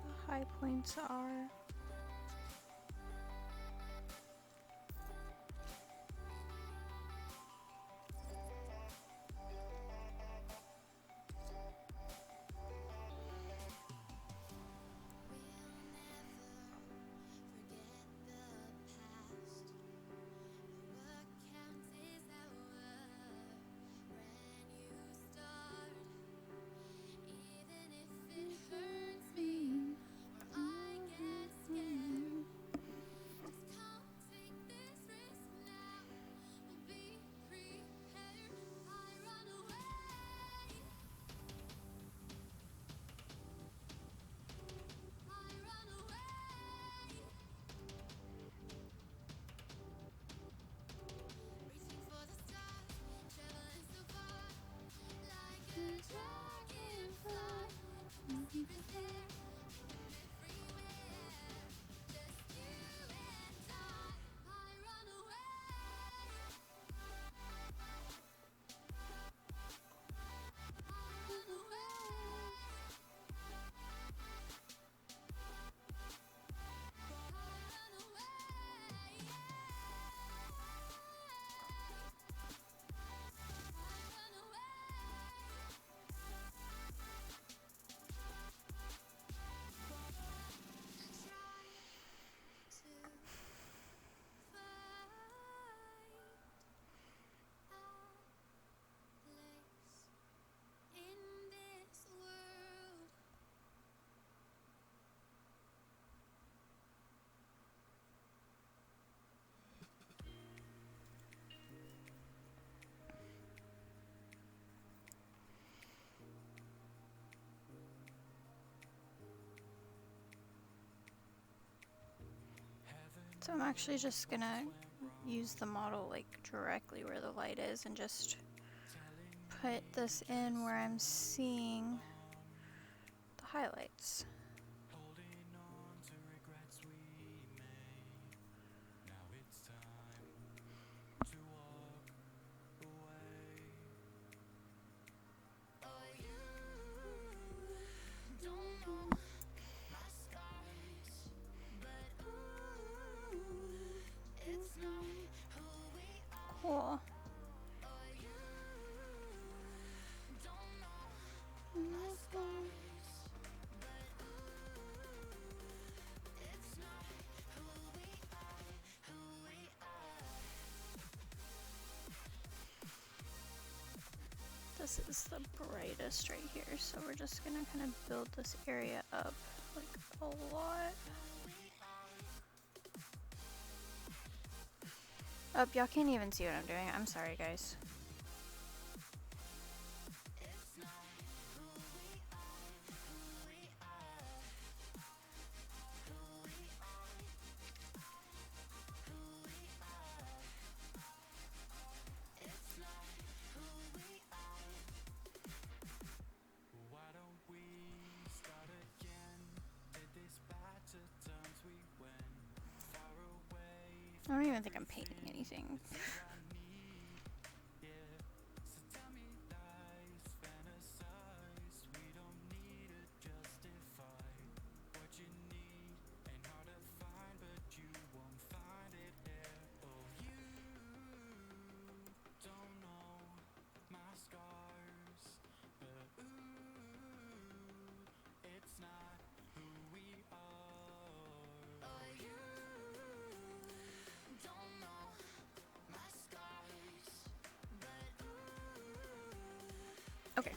the high points are. So I'm actually just gonna use the model like directly where the light is and just put this in where I'm seeing the highlights. Cool. This is the brightest right here, so we're just gonna kind of build this area up like a lot. Oh, y'all can't even see what I'm doing. I'm sorry, guys. I don't even think I'm painting anything. Okay.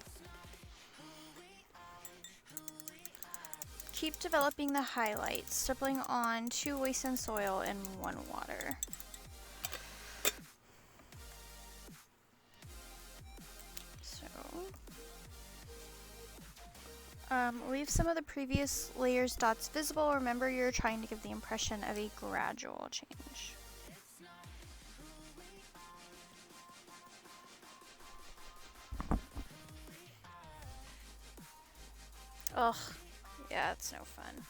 Keep developing the highlights, stippling on 2 waste and soil and 1 water. So, leave some of the previous layers dots visible. Remember, you're trying to give the impression of a gradual change. Ugh, yeah, it's no fun.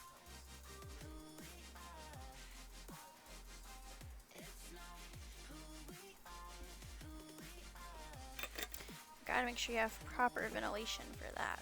Gotta make sure you have proper ventilation for that.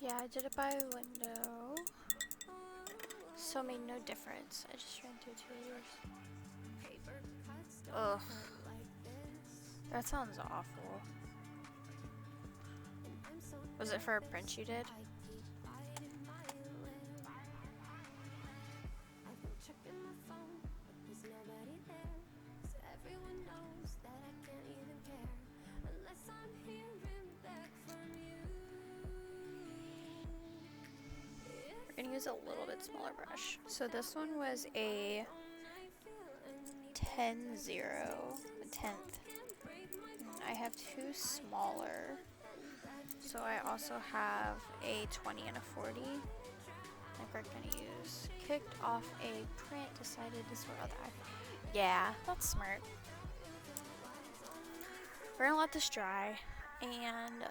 Yeah, I did it by window, so it made no difference. I just ran through 2 layers. Ugh, that sounds awful. Was it for a print you did? gonna use a little bit smaller brush. So this one was a 10-0, a tenth. And I have two smaller. So I also have a 20 and a 40. I think we're gonna use. Kicked off a print, decided to sort out that. Yeah, that's smart. We're gonna let this dry, and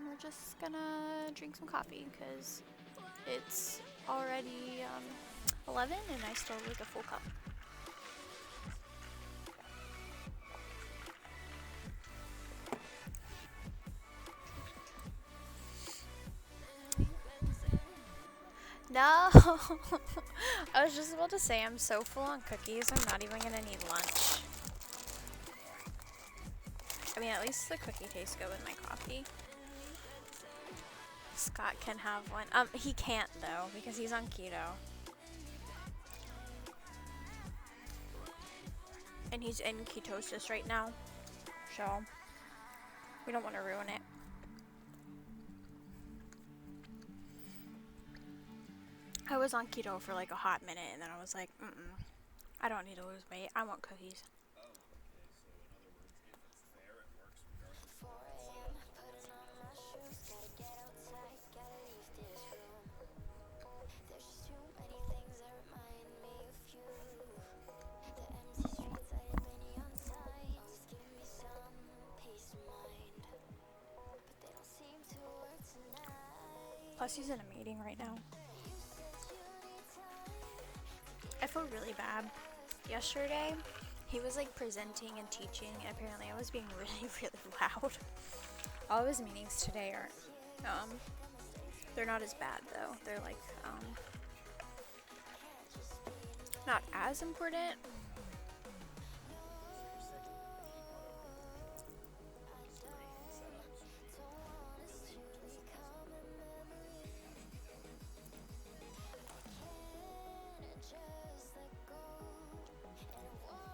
we're just gonna drink some coffee because it's already 11 and I still have like a full cup. No! I was just about to say I'm so full on cookies, I'm not even gonna need lunch. I mean, at least the cookie tastes good with my coffee. Scott can have one. He can't though, because he's on keto. And he's in ketosis right now, so we don't want to ruin it. I was on keto for like a hot minute, and then I was like, I don't need to lose weight. I want cookies. Plus, he's in a meeting right now. I feel really bad. Yesterday, he was like presenting and teaching, and apparently I was being really, really loud. All of his meetings today are, they're not as bad though. They're like, not as important.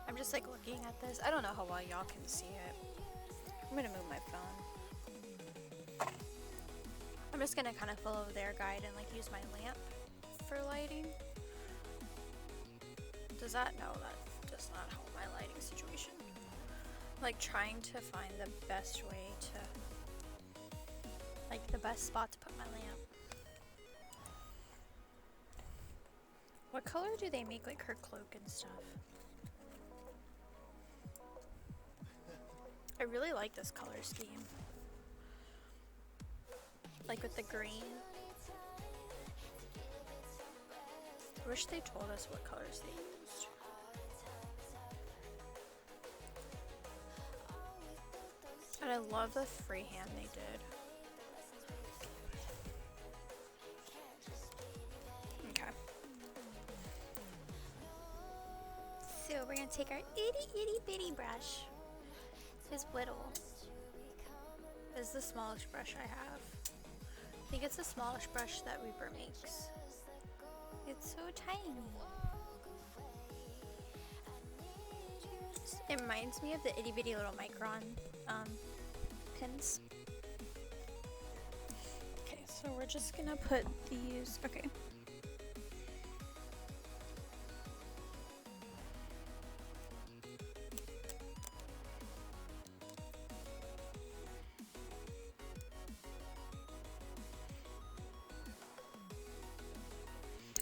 I'm just like looking at this. I don't know how well y'all can see it. I'm gonna move my phone. I'm just gonna kind of follow their guide and like use my lamp for lighting. Does that? No, that does not help my lighting situation. I'm like trying to find the best way to, like the best spot to put my lamp. What color do they make like her cloak and stuff? I really like this color scheme. Like with the green. I wish they told us what colors they used. And I love the freehand they did. Okay. So we're gonna take our itty bitty brush. His whittle is the smallest brush I have. I think it's the smallest brush that Reaper makes. It's so tiny. It reminds me of the itty bitty little micron pins. Okay, so we're just gonna put these. Okay.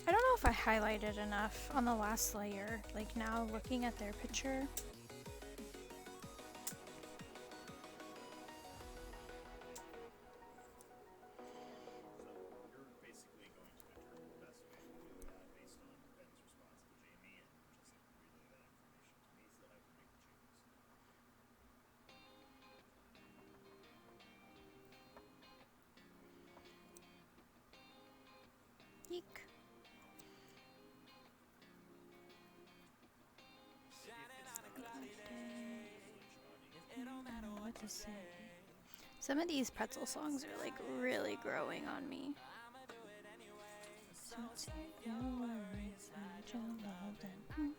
I don't know if I highlighted enough on the last layer. Like now looking at their picture. Eek. What to say? Some of these pretzel songs are like really growing on me. So take your worries and your love and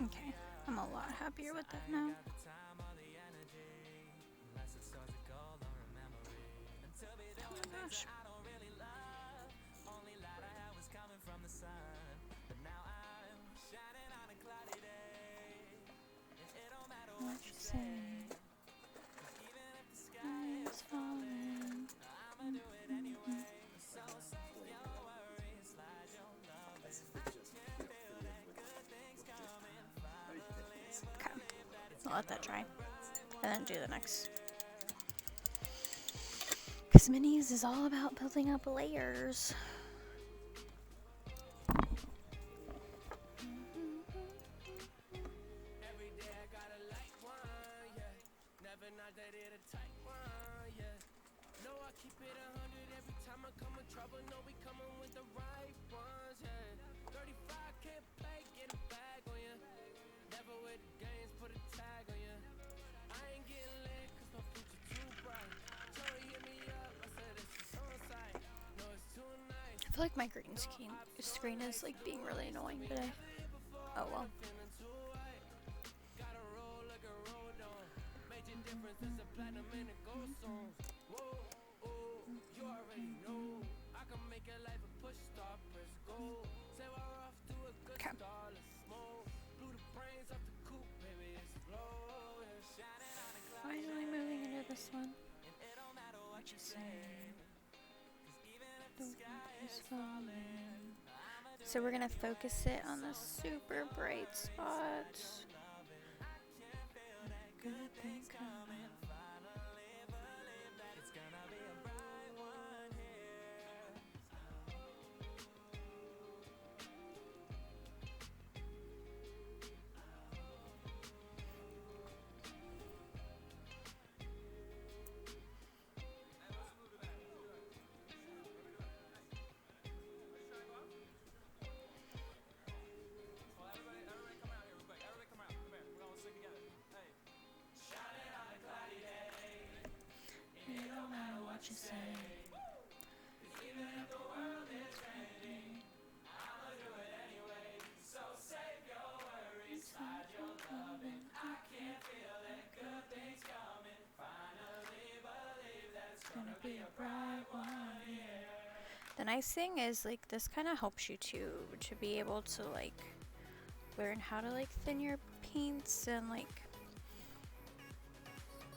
Okay, I'm a lot happier with that now. Oh my gosh. What you say? It's falling. Okay, I'll let that dry, and then do the next. Because minis is all about building up layers. I feel like my green screen is like being really annoying today. Oh well. Okay. Finally moving into this one. What you say? The world is falling. So we're gonna focus it on the super bright spots. Good thing coming. What you say? The nice thing is like this kind of helps you to be able to like learn how to like thin your paints and like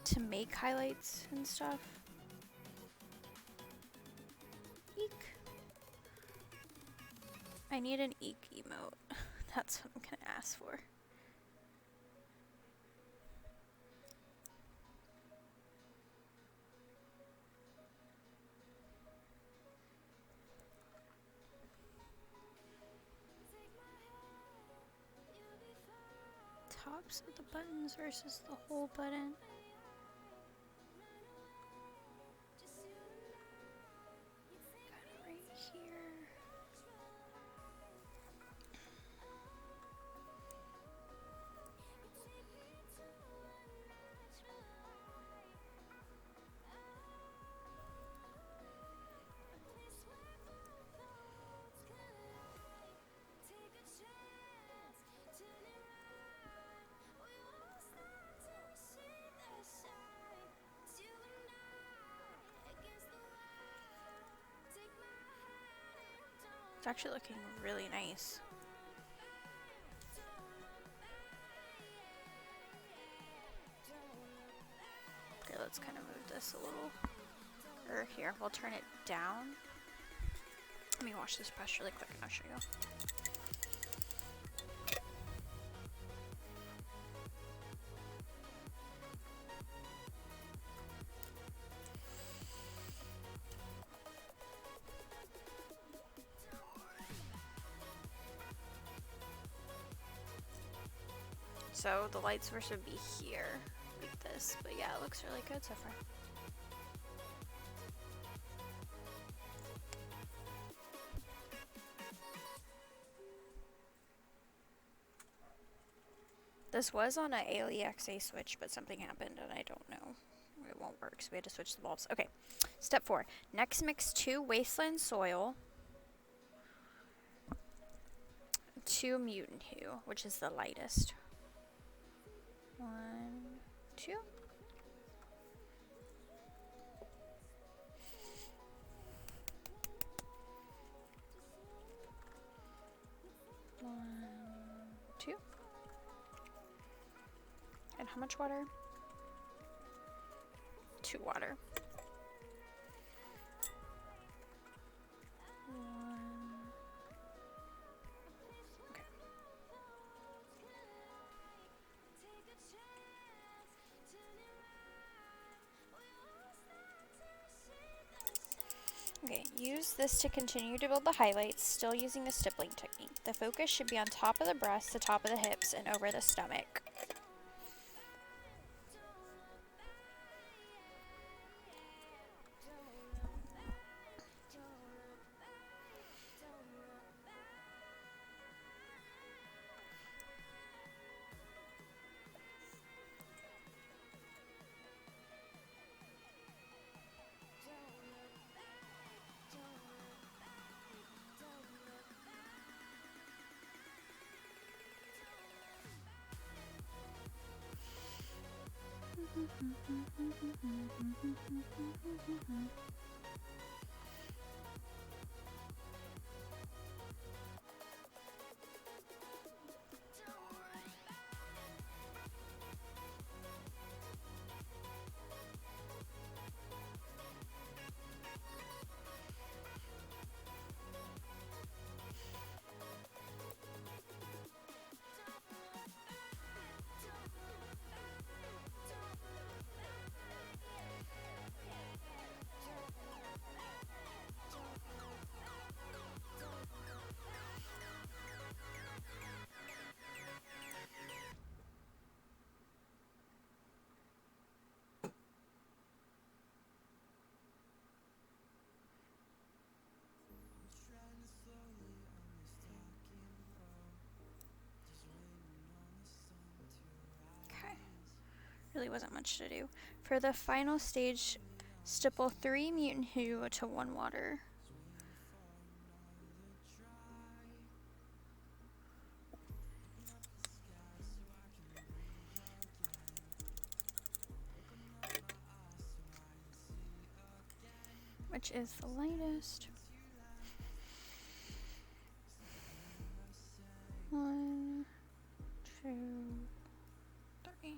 to make highlights and stuff. Eek. I need an eek emote. That's what I'm gonna ask for. Tops of the buttons versus the whole button. Right here. It's actually looking really nice. Okay, let's kind of move this a little. Or here, we'll turn it down. Let me wash this brush really quick and I'll show you. So the light source would be here, like this, but yeah, it looks really good so far. This was on a ALEXA switch, but something happened and I don't know. It won't work, so we had to switch the bulbs. Okay, step 4. Next, mix 2 wasteland soil, 2 mutant hue, which is the lightest. 1, 2. One, 2. And how much water? 2 water. 1. Okay. Okay, use this to continue to build the highlights, still using the stippling technique. The focus should be on top of the breast, the top of the hips, and over the stomach. Really wasn't much to do. For the final stage, stipple 3 mutant hue to 1 water. Which is the lightest. 1, 2, 3.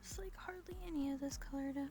It's like hardly any of this colored up.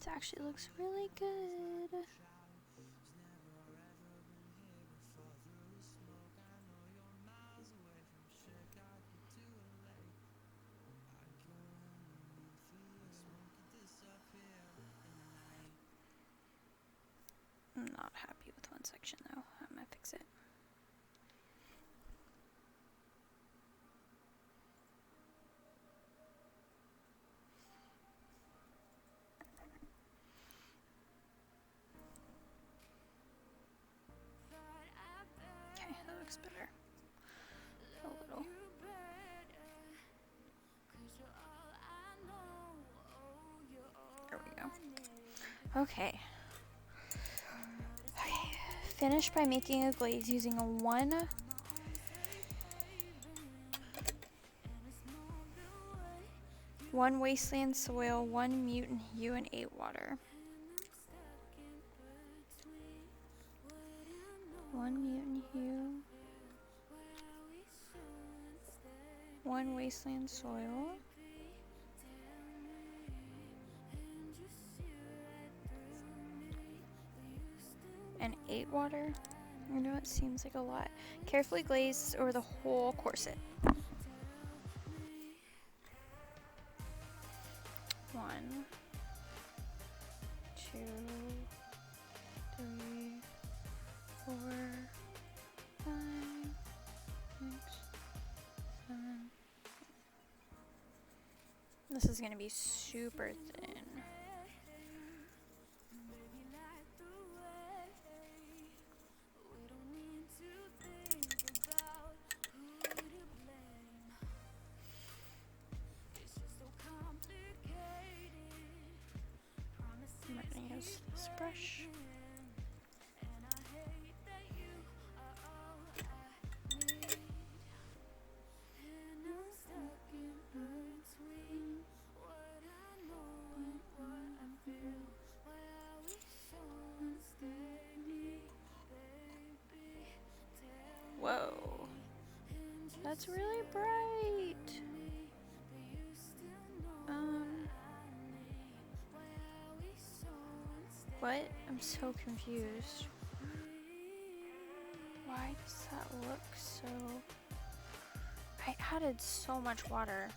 This actually looks really good. I'm not happy with one section though. I'm gonna fix it. Okay, that looks better. A little. There we go. Okay. Finish by making a glaze using a one wasteland soil, 1 mutant hue, and 8 water. 1 mutant hue, 1 wasteland soil, and 8 water. I know it seems like a lot. Carefully glaze over the whole corset. 1, 2, 3, 4, 5, 6, 7. This is going to be super thin. I'm going to use this brush. Whoa, that's really bright. What? I'm so confused. Why does that look so... I added so much water.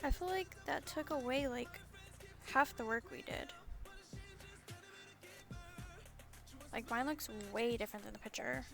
I feel like that took away like half the work we did. Like mine looks way different than the picture.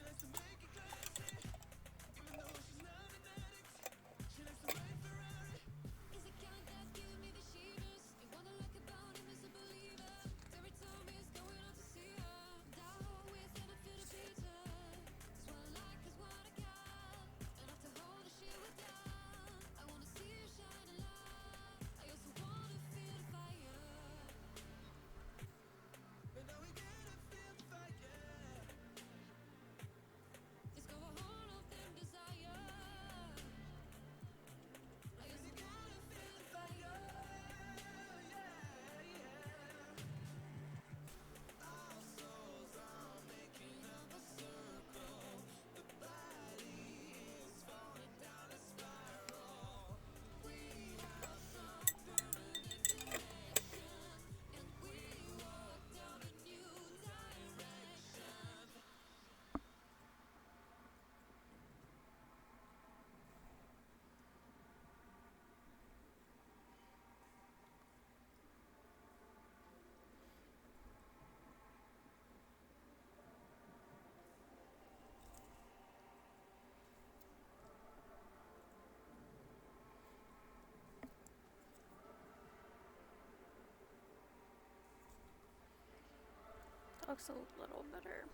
looks a little better.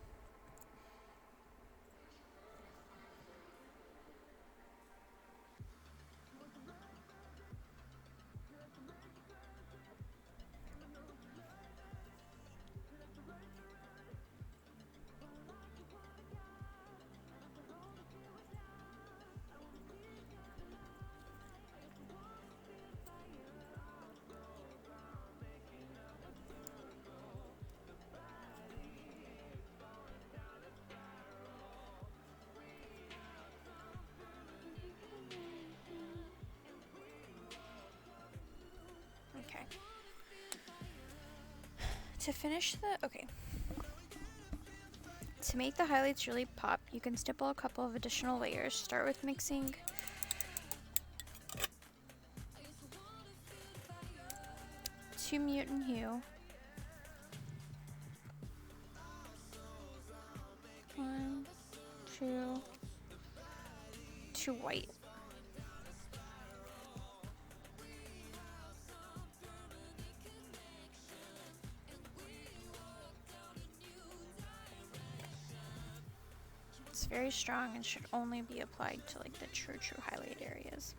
Okay. To finish to make the highlights really pop, you can stipple a couple of additional layers. Start with mixing 2 mutant hue, 1, 2, 2 white. It's very strong and should only be applied to like the true highlight areas.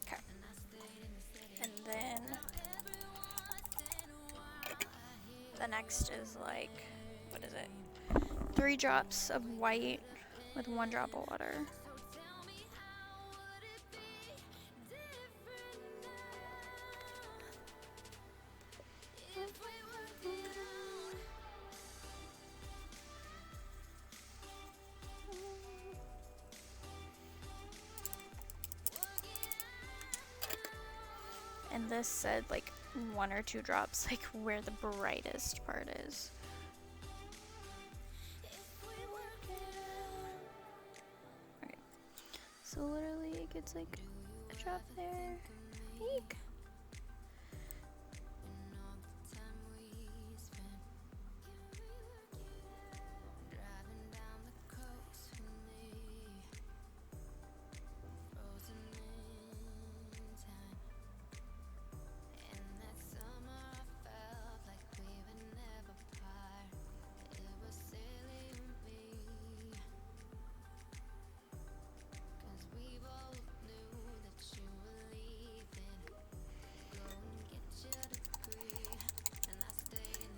Okay. And then the next is like, what is it? 3 drops of white with 1 drop of water. And this said like 1 or 2 drops, like where the brightest part is. Okay. So literally it gets like a drop there. Eek.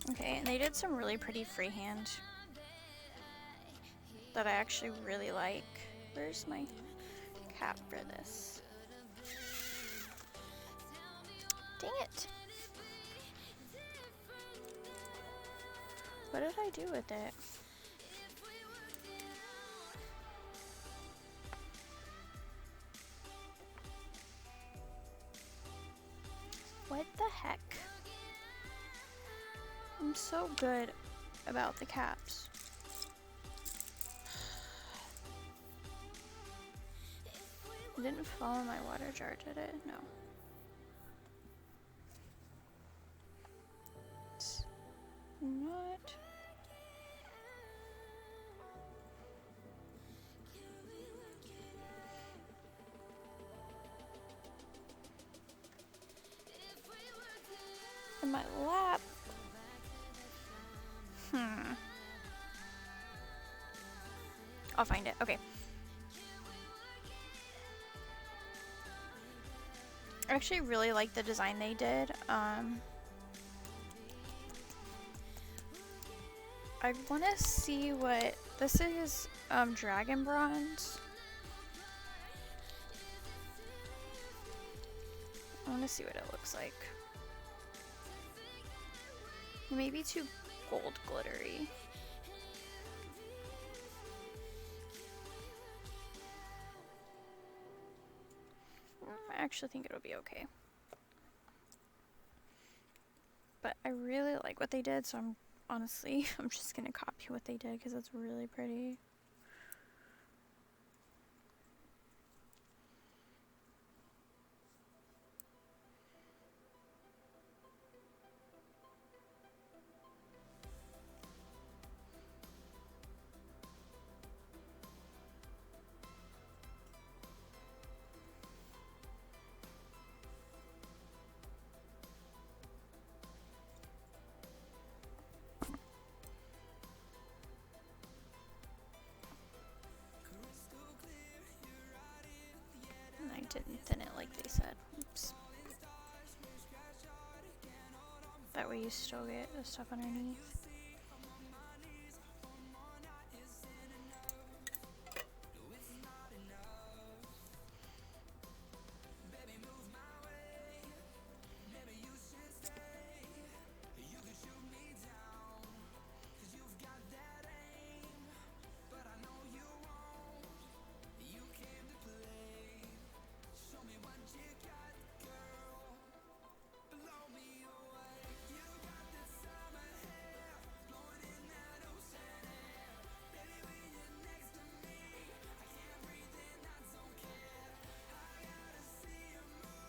Okay, and they did some really pretty freehand that I actually really like. Where's my cap for this? Dang it. What did I do with it? What the heck? I'm so good about the caps. It didn't fall in my water jar, did it? No. It's not. In my lap. I'll find it. Okay. I actually really like the design they did. I want to see what this is. Dragon bronze. I want to see what it looks like. Maybe too gold glittery. I actually think it'll be okay. But I really like what they did, so I'm just gonna copy what they did because it's really pretty. And I didn't thin it like they said. Oops. That way you still get the stuff underneath.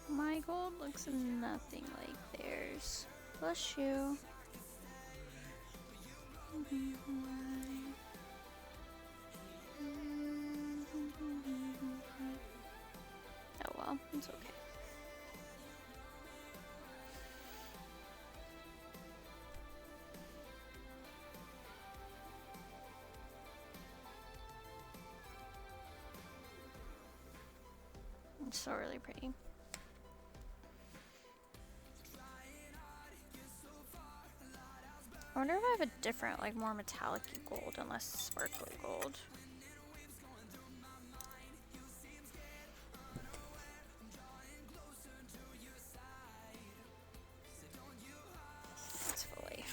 My gold looks nothing like theirs. Bless you. Oh well, it's okay. It's so really pretty. I wonder if I have a different, like more metallic-y gold and less sparkly gold. It's fully.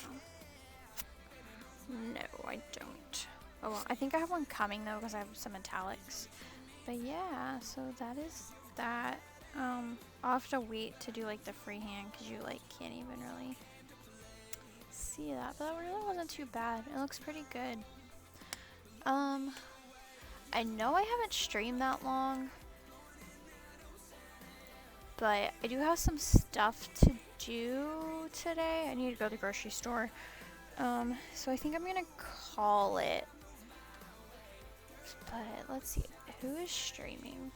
No, I don't. Oh well, I think I have one coming though because I have some metallics. But yeah, so that is that. I'll have to wait to do like the freehand because you like can't even really see that, but that really wasn't too bad. It looks pretty good. I know I haven't streamed that long, but I do have some stuff to do today. I need to go to the grocery store. So I think I'm gonna call it. But let's see, who is streaming?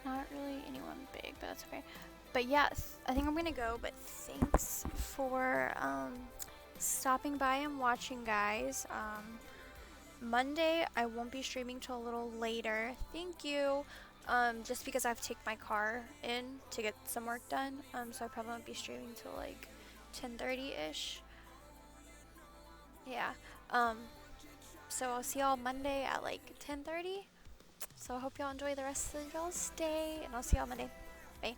Not really anyone big, but that's okay. But yes, I think I'm gonna go. But thanks for stopping by and watching, guys. Monday I won't be streaming till a little later. Thank you. Just because I have to take my car in to get some work done. So I probably won't be streaming till like 10:30-ish. Yeah. So I'll see y'all Monday at like 10:30. So I hope y'all enjoy the rest of y'all's day, and I'll see y'all Monday. Bye.